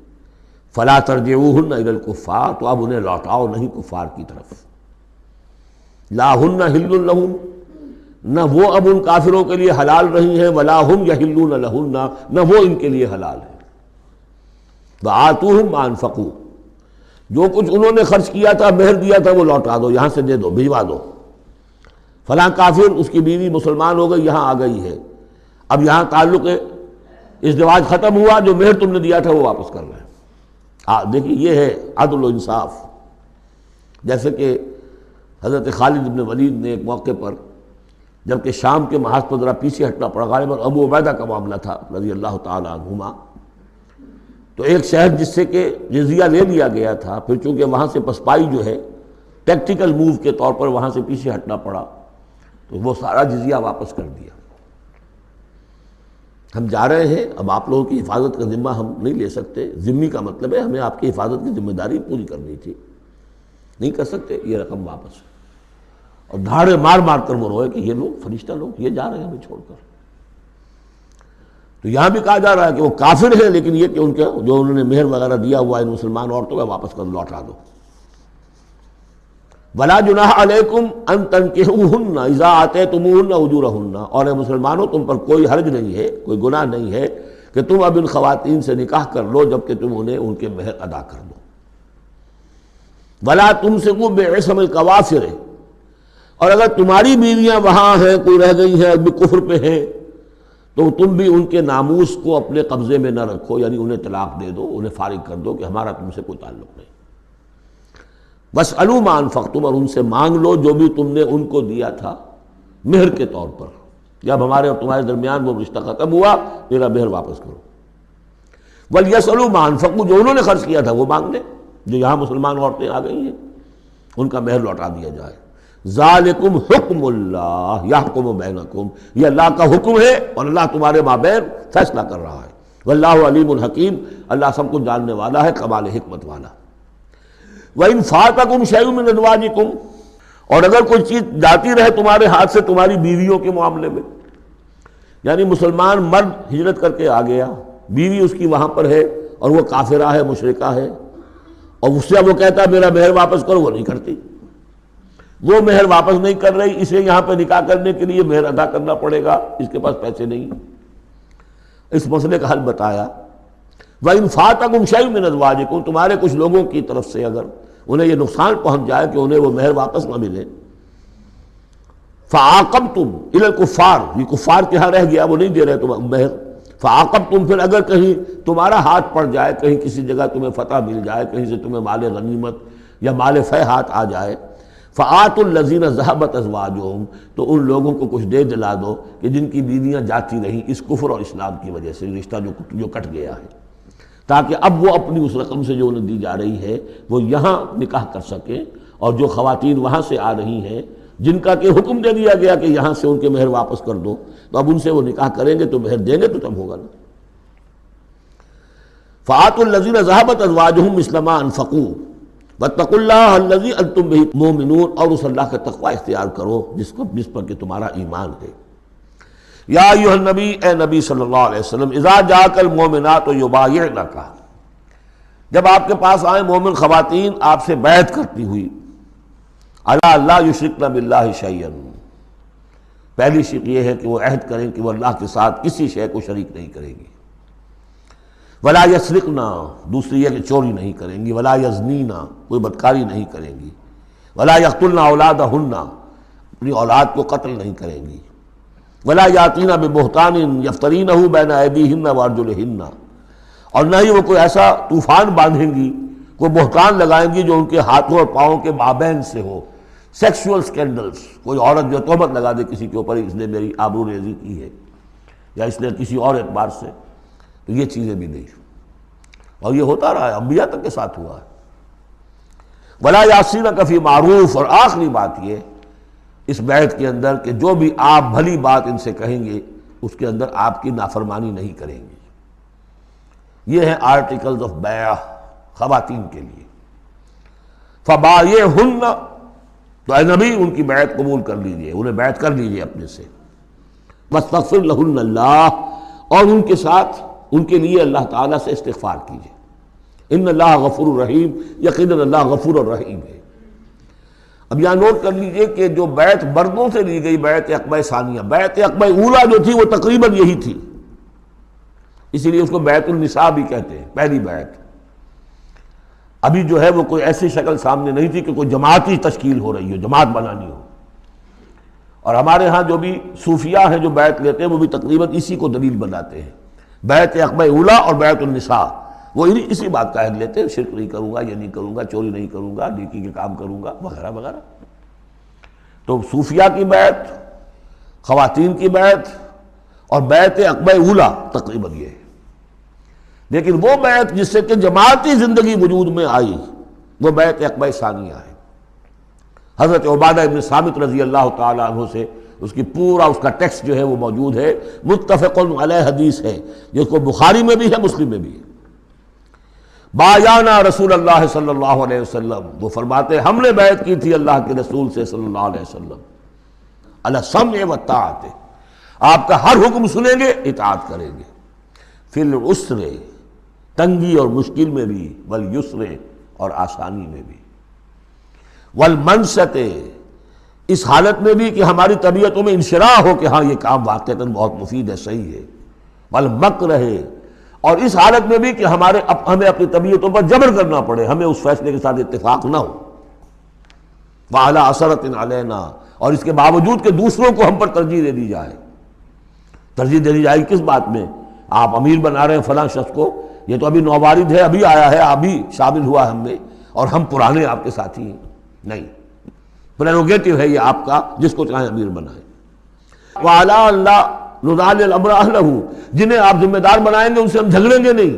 فَلَا تَرْجِعُوهُنَّ إِلَى الْكُفَّارِ. تو اب انہیں لوٹاؤ نہیں کفار کی طرف. لا ہن حل لہم. نہ وہ اب ان کافروں کے لیے حلال رہی ہیں، ولا ہم یحلون لہن. نہ وہ ان کے لیے حلال ہے. وآتوہم ما انفقوا. جو کچھ انہوں نے خرچ کیا تھا، مہر دیا تھا، وہ لوٹا دو، یہاں سے دے دو، بھجوا دو. فلاں کافر، اس کی بیوی مسلمان ہو گئی، یہاں آ گئی ہے، اب یہاں تعلق ازدواج ختم ہوا، جو مہر تم نے دیا تھا وہ واپس کر رہے ہیں. دیکھیے یہ ہے عدل و انصاف. جیسے کہ حضرت خالد بن ولید نے ایک موقع پر، جبکہ شام کے محاذ پر ذرا پیچھے ہٹنا پڑا، غالباً ابو عبیدہ کا معاملہ تھا رضی اللہ تعالیٰ عنہما، تو ایک شہر جس سے کہ جزیہ لے لیا گیا تھا، پھر چونکہ وہاں سے پسپائی جو ہے ٹیکٹیکل موو کے طور پر وہاں سے پیچھے ہٹنا پڑا، تو وہ سارا جزیہ واپس کر دیا. ہم جا رہے ہیں، اب آپ لوگوں کی حفاظت کا ذمہ ہم نہیں لے سکتے. ذمہ کا مطلب ہے ہمیں آپ کی حفاظت کی ذمہ داری پوری کرنی تھی، نہیں کر سکتے، یہ رقم واپس. اور دھاڑے مار مار کر وہ روئے کہ یہ لوگ فرشتہ لوگ یہ جا رہے ہیں ہمیں چھوڑ کر. تو یہاں بھی کہا جا رہا ہے کہ وہ کافر ہیں، لیکن یہ کہ ان کے جو انہوں نے مہر وغیرہ دیا ہوا ان مسلمان عورتوں کا واپس کر لوٹا دو. ولا جناح علیکم ان تنکحوہن اذا آتیتموہن اجورہن. اور اے مسلمانوں، تم پر کوئی حرج نہیں ہے، کوئی گناہ نہیں ہے کہ تم اب ان خواتین سے نکاح کر لو جبکہ تم انہیں ان کے مہر ادا کر دو. ولا تمسکوا بعصم الکوافر. اور اگر تمہاری بیویاں وہاں ہیں، کوئی رہ گئی ہیں ابھی کفر پہ ہیں، تو تم بھی ان کے ناموس کو اپنے قبضے میں نہ رکھو، یعنی انہیں طلاق دے دو، انہیں فارغ کر دو کہ ہمارا تم سے کوئی تعلق نہیں. واسألوا ما انفقتم. اور ان سے مانگ لو جو بھی تم نے ان کو دیا تھا مہر کے طور پر. جب ہمارے اور تمہارے درمیان وہ رشتہ ختم ہوا، میرا مہر واپس کرو. ولیسألوا ما انفقوا. جو انہوں نے خرچ کیا تھا وہ مانگ لیں. جو یہاں مسلمان عورتیں آ گئی ہیں ان کا مہر لوٹا دیا جائے. ذالکم حکم اللہ یحکم بینکم. یہ اللہ کا حکم ہے اور اللہ تمہارے مابین فیصلہ کر رہا ہے. واللہ علیم الحکیم، اللہ سب کچھ جاننے والا ہے، کمال حکمت والا۔ وَإِنْ فَاتَكُمْ شَيْءٌ مِّنْ أَزْوَاجِكُمْ، اور اگر کوئی چیز جاتی رہے تمہارے ہاتھ سے تمہاری بیویوں کے معاملے میں، یعنی مسلمان مرد ہجرت کر کے آ گیا، بیوی اس کی وہاں پر ہے اور وہ کافرہ ہے، مشرکہ ہے، اور اس سے وہ کہتا ہے میرا مہر واپس کرو، وہ نہیں کرتی، وہ مہر واپس نہیں کر رہی، اسے یہاں پہ نکاح کرنے کے لیے مہر ادا کرنا پڑے گا، اس کے پاس پیسے نہیں۔ اس مسئلے کا حل بتایا، وَإِنْ فَاتَكُمْ شَيْءٌ مِّنْ أَزْوَاجِكُمْ، تمہارے کچھ لوگوں کی طرف سے اگر انہیں یہ نقصان پہنچ جائے کہ انہیں وہ مہر واپس نہ ملے، فَعَاقَبْتُمْ إِلَى الْكُفَّارِ، یہ کفار کے ہاں رہ گیا، وہ نہیں دے رہے تم مہر، فَعَاقَبْتُمْ، پھر اگر کہیں تمہارا ہاتھ پڑ جائے، کہیں کسی جگہ تمہیں فتح مل جائے، کہیں سے تمہیں مال غنیمت یا مال فے ہاتھ آ جائے، فَآتُوا الَّذِينَ ذَهَبَتْ أَزْوَاجُهُمْ، تو ان لوگوں کو کچھ دے دلا دو کہ جن کی بیویاں جاتی رہیں اس کفر اور اسلام کی وجہ سے، رشتہ جو کٹ گیا ہے، تاکہ اب وہ اپنی اس رقم سے جو انہیں دی جا رہی ہے وہ یہاں نکاح کر سکیں، اور جو خواتین وہاں سے آ رہی ہیں جن کا کہ حکم دے دیا گیا کہ یہاں سے ان کے مہر واپس کر دو، تو اب ان سے وہ نکاح کریں گے تو مہر دیں گے تو تب ہوگا نا۔ فَآتُوا الَّذِينَ ذَهَبَتْ أَزْوَاجُهُمْ مِثْلَ مَا أَنفَقُوا وَاتَّقُوا اللَّهَ الَّذِي أَنْتُمْ بِهِ مُؤْمِنُونَ، اور اس اللہ کا تقوی اختیار کرو جس پر کہ تمہارا ایمان ہے۔ یا ایھا النبی، اے نبی صلی اللہ علیہ وسلم، اذا جاءک المؤمنات یبایعنک، جب آپ کے پاس آئیں مومن خواتین آپ سے بیعت کرتی ہوئی، علی اللہ یشرکن باللہ شیئا، پہلی شرط یہ ہے کہ وہ عہد کریں کہ وہ اللہ کے ساتھ کسی شے کو شریک نہیں کریں گی، ولا یسرقن، دوسری یہ کہ چوری نہیں کریں گی، ولا یزنین، کوئی بدکاری نہیں کریں گی، ولا یقتلن اولادہن، اپنی اولاد کو قتل نہیں کریں گی، ولا یاتین ببہتان یفترینہ بین ایدیہن وارجلہن، اور نہ ہی وہ کوئی ایسا طوفان باندھیں گی، کوئی بہتان لگائیں گی جو ان کے ہاتھوں اور پاؤں کے مابین سے ہو، سیکسول سکینڈلز، کوئی عورت جو تہمت لگا دے کسی کے اوپر اس نے میری آبرو ریزی کی ہے یا اس نے کسی اور اعتبار سے، تو یہ چیزیں بھی نہیں، اور یہ ہوتا رہا ہے، انبیاء تک کے ساتھ ہوا ہے۔ ولا یعصینک فی معروف، اور آخری بات یہ اس بیعت کے اندر کہ جو بھی آپ بھلی بات ان سے کہیں گے اس کے اندر آپ کی نافرمانی نہیں کریں گے۔ یہ ہیں آرٹیکلز آف بیع خواتین کے لیے۔ فبایعہن، تو اے نبی ان کی بیعت قبول کر لیجئے، انہیں بیعت کر لیجئے اپنے سے، واستغفر لہن اللہ، اور ان کے ساتھ ان کے لیے اللہ تعالیٰ سے استغفار کیجئے، ان اللہ غفور الرحیم، یقیناً اللہ غفور الرحیم ہے۔ اب یہاں نوٹ کر لیجئے کہ جو بیعت مردوں سے لی گئی بیعت عقبہ ثانیہ، بیعت عقبہ اولیٰ جو تھی وہ تقریباً یہی تھی، اسی لیے اس کو بیعت النساء بھی کہتے ہیں، پہلی بیعت۔ ابھی جو ہے وہ کوئی ایسی شکل سامنے نہیں تھی کہ کوئی جماعتی تشکیل ہو رہی ہو، جماعت بنانی ہو، اور ہمارے ہاں جو بھی صوفیاء ہیں جو بیعت لیتے ہیں وہ بھی تقریباً اسی کو دلیل بناتے ہیں، بیعت عقبہ اولیٰ اور بیعت النساء، وہ اسی بات کا عہد لیتے ہیں، شرک نہیں کروں گا، یہ نہیں کروں گا، چوری نہیں کروں گا، نیکی کے کام کروں گا، وغیرہ وغیرہ۔ تو صوفیاء کی بیعت، خواتین کی بیعت اور بیعت عقبہ اولیٰ تقریباً یہ ہے۔ لیکن وہ بیعت جس سے کہ جماعتی زندگی وجود میں آئی وہ بیعت عقبہ ثانیہ ہے۔ حضرت عبادہ ابن صامت رضی اللہ تعالیٰ عنہ سے اس کی پورا اس کا ٹیکسٹ جو ہے وہ موجود ہے، متفق علیہ حدیث ہے، جس کو بخاری میں بھی ہے، مسلم میں بھی ہے۔ بایعنا رسول اللہ صلی اللہ علیہ وسلم، وہ فرماتے ہم نے بیعت کی تھی اللہ کے رسول سے صلی اللہ علیہ وسلم، علی السمع والطاعۃ، آپ کا ہر حکم سنیں گے، اطاعت کریں گے، فی العسر، تنگی اور مشکل میں بھی، والیسر، اور آسانی میں بھی، والمنشط، اس حالت میں بھی کہ ہماری طبیعتوں میں انشراح ہو کہ ہاں یہ کام واقعتاً بہت مفید ہے، صحیح ہے، والمکرہ، اور اس حالت میں بھی کہ ہمیں اپنی طبیعتوں پر جبر کرنا پڑے، ہمیں اس فیصلے کے ساتھ اتفاق نہ ہو، وعلی اثرۃ علینا، اور اس کے باوجود کہ دوسروں کو ہم پر ترجیح دے دی جائے۔ ترجیح دے دی جائے کس بات میں؟ آپ امیر بنا رہے ہیں فلاں شخص کو، یہ تو ابھی نوبارد ہے، ابھی آیا ہے، ابھی شامل ہوا ہم میں، اور ہم پرانے آپ کے ساتھی ہیں، نہیں، پریروگیٹو ہے یہ آپ کا، جس کو چاہیں امیر بنائیں۔ وعلی اللہ نضال الامر اہلہ، جنہیں آپ ذمہ دار بنائیں گے ان سے ہم جھگڑیں گے نہیں،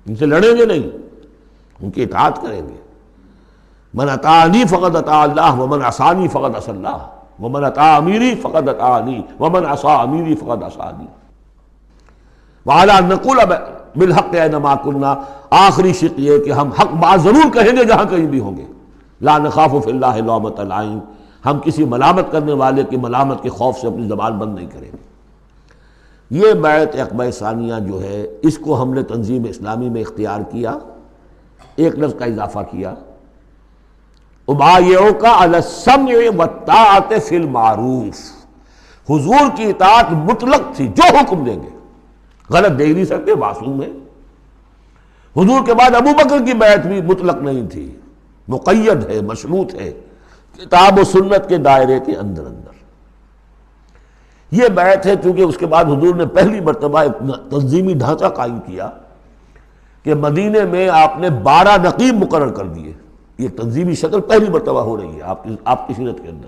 ان سے لڑیں گے نہیں، ان کی اطاعت کریں گے۔ من اطاعنی فقد اطاع اللہ ومن عصانی فقد عصی اللہ ومن اطاع امیری فقد اطاعنی ومن عصی امیری فقد عصانی۔ وعلی نقول بالحق اینما کنا، آخری شق یہ کہ ہم حق بات ضرور کہیں گے جہاں کہیں بھی ہوں گے. لا نخاف فی اللہ لومۃ لائم، ہم کسی ملامت کرنے والے کی ملامت کے خوف سے اپنی زبان بند نہیں کریں گے. یہ بیعت عقبہ ثانیہ جو ہے اس کو ہم نے تنظیم اسلامی میں اختیار کیا، ایک لفظ کا اضافہ کیا، ابایعک علی السمع والطاعۃ فی المعروف. حضور کی اطاعت مطلق تھی، جو حکم دیں گے، غلط دے نہیں سکتے، معصوم ہے. حضور کے بعد ابو بکر کی بیعت بھی مطلق نہیں تھی، مقید ہے، مشروط ہے، کتاب و سنت کے دائرے کے اندر اندر. یہ بیعت ہے چونکہ اس کے بعد حضور نے پہلی مرتبہ ایک تنظیمی ڈھانچہ قائم کیا کہ مدینے میں آپ نے 12 نقیب مقرر کر دیے. یہ تنظیمی شکل پہلی مرتبہ ہو رہی ہے آپ کی سیرت کے اندر.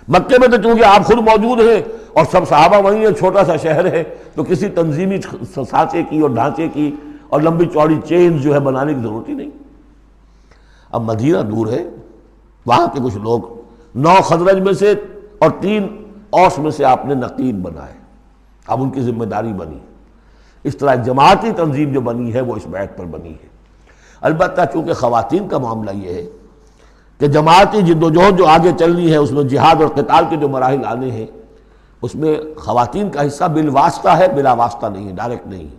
مکے میں تو چونکہ آپ خود موجود ہیں اور سب صحابہ وہیں ہیں، چھوٹا سا شہر ہے، تو کسی تنظیمی سانچے کی اور ڈھانچے کی اور لمبی چوڑی چین جو ہے بنانے کی ضرورت ہی نہیں. اب مدینہ دور ہے، وہاں کے کچھ لوگ 9 خزرج میں سے اور 3 اوس میں سے آپ نے نقیب بنائے، اب ان کی ذمہ داری بنی. اس طرح جماعتی تنظیم جو بنی ہے وہ اس بیعت پر بنی ہے. البتہ چونکہ خواتین کا معاملہ یہ ہے کہ جماعتی جدوجہد جو آگے چلنی ہے اس میں جہاد اور قتال کے جو مراحل آنے ہیں اس میں خواتین کا حصہ بالواسطہ ہے، بلا واسطہ نہیں ہے، ڈائریکٹ نہیں ہے.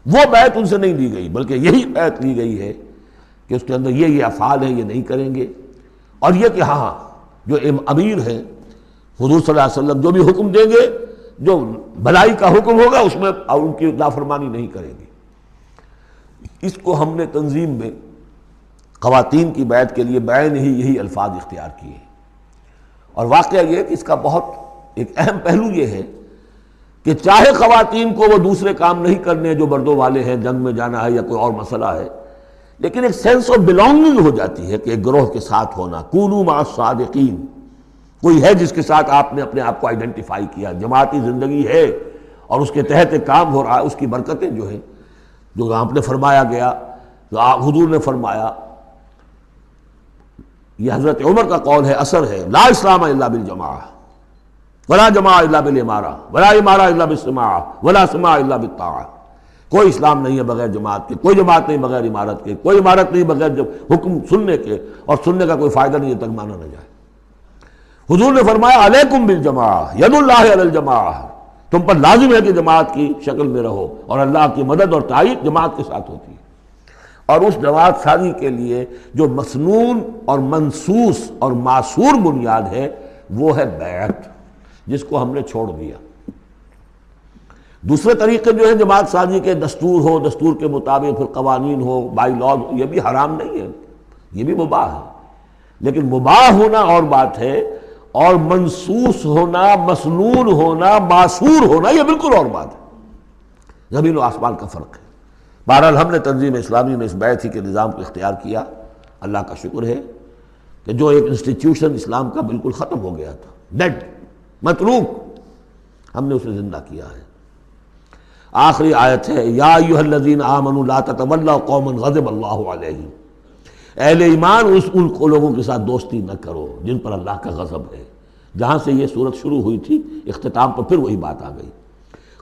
وہ بیعت ان سے نہیں لی گئی بلکہ یہی بیعت لی گئی ہے کہ اس کے اندر یہ افعال ہیں، یہ نہیں کریں گے. اور یہ کہ ہاں جو امیر ہیں حضور صلی اللہ علیہ وسلم جو بھی حکم دیں گے، جو بھلائی کا حکم ہوگا اس میں ان کی نافرمانی نہیں کریں گے. اس کو ہم نے تنظیم میں خواتین کی بیعت کے لیے بعین ہی یہی الفاظ اختیار کیے. اور واقعہ یہ کہ اس کا بہت ایک اہم پہلو یہ ہے کہ چاہے خواتین کو وہ دوسرے کام نہیں کرنے جو مردوں والے ہیں، جنگ میں جانا ہے یا کوئی اور مسئلہ ہے، لیکن ایک سینس آف بلانگنگ ہو جاتی ہے کہ ایک گروہ کے ساتھ ہونا. کونوا مع الصادقین، کوئی ہے جس کے ساتھ آپ نے اپنے آپ کو آئیڈینٹیفائی کیا، جماعتی زندگی ہے اور اس کے تحت ایک کام ہو رہا ہے. اس کی برکتیں جو ہیں جو آپ نے فرمایا گیا، جو حضور نے فرمایا، یہ حضرت عمر کا قول ہے، اثر ہے، لا اسلام الا بالجماعہ ولا جماعہ الا بالامارہ ولا امارہ الا بالسماع ولا سماع الا بالطاعہ. کوئی اسلام نہیں ہے بغیر جماعت کے، کوئی جماعت نہیں بغیر امارت کے، کوئی امارت نہیں بغیر حکم سننے کے، اور سننے کا کوئی فائدہ نہیں جب تک مانا نہ جائے. حضور نے فرمایا علیکم بالجماعہ ید اللہ علی الجماعہ، تم پر لازم ہے کہ جماعت کی شکل میں رہو، اور اللہ کی مدد اور تائید جماعت کے ساتھ ہوتی ہے. اور اس جماعت سازی کے لیے جو مسنون اور منسوس اور معصور بنیاد ہے وہ ہے بیعت، جس کو ہم نے چھوڑ دیا. دوسرے طریقے جو ہیں جماعت سازی کے، دستور ہو، دستور کے مطابق پھر قوانین ہو، بائی لاز ہو، یہ بھی حرام نہیں ہے، یہ بھی مباح ہے. لیکن مباح ہونا اور بات ہے، اور منسوس ہونا، مسنون ہونا، معصور ہونا یہ بالکل اور بات ہے. زمین و آسمان کا فرق ہے. بہرحال ہم نے تنظیم اسلامی میں اس بیعت ہی کے نظام کو اختیار کیا. اللہ کا شکر ہے کہ جو ایک انسٹیٹیوشن اسلام کا بالکل ختم ہو گیا تھا، ڈیڈ، متروک، ہم نے اسے زندہ کیا ہے. آخری آیت ہے، یا ایھا الذین آمنوا لا تتولوا قوما غضب اللہ علیہم. اہل ایمان ان لوگوں کے ساتھ دوستی نہ کرو جن پر اللہ کا غضب ہے. جہاں سے یہ صورت شروع ہوئی تھی اختتام پر پھر وہی بات آ گئی.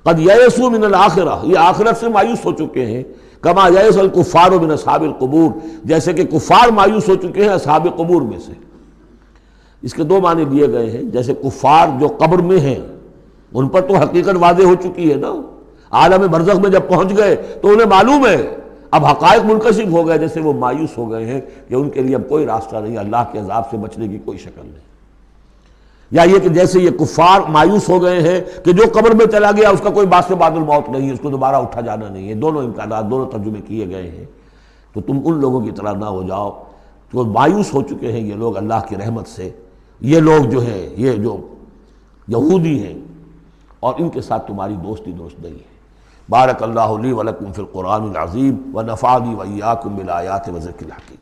قد یئسوا من الآخرہ، یہ آخرت سے مایوس ہو چکے ہیں. کما یئس الکفار من اصحاب القبور، جیسے کہ کفار مایوس ہو چکے ہیں اصحاب قبور میں سے. اس کے 2 معنی دیے گئے ہیں. جیسے کفار جو قبر میں ہیں ان پر تو حقیقت واضح ہو چکی ہے نا، عالم برزخ میں جب پہنچ گئے تو انہیں معلوم ہے، اب حقائق منکشف ہو گئے، جیسے وہ مایوس ہو گئے ہیں کہ ان کے لیے اب کوئی راستہ نہیں، اللہ کے عذاب سے بچنے کی کوئی شکل نہیں. یا یہ کہ جیسے یہ کفار مایوس ہو گئے ہیں کہ جو قبر میں چلا گیا اس کا کوئی باعث بعد الموت نہیں ہے، اس کو دوبارہ اٹھا جانا نہیں ہے. دونوں امکانات، دونوں ترجمے کیے گئے ہیں. تو تم ان لوگوں کی طرح نہ ہو جاؤ تو مایوس ہو چکے ہیں یہ لوگ اللہ کی رحمت سے. یہ لوگ جو ہیں، یہ جو یہودی ہیں، اور ان کے ساتھ تمہاری دوستی درست نہیں ہے. بارک اللہ لی ولکم فی القرآن العظیم ونفعنی وإیاکم بالآیات وذکر الحکیم.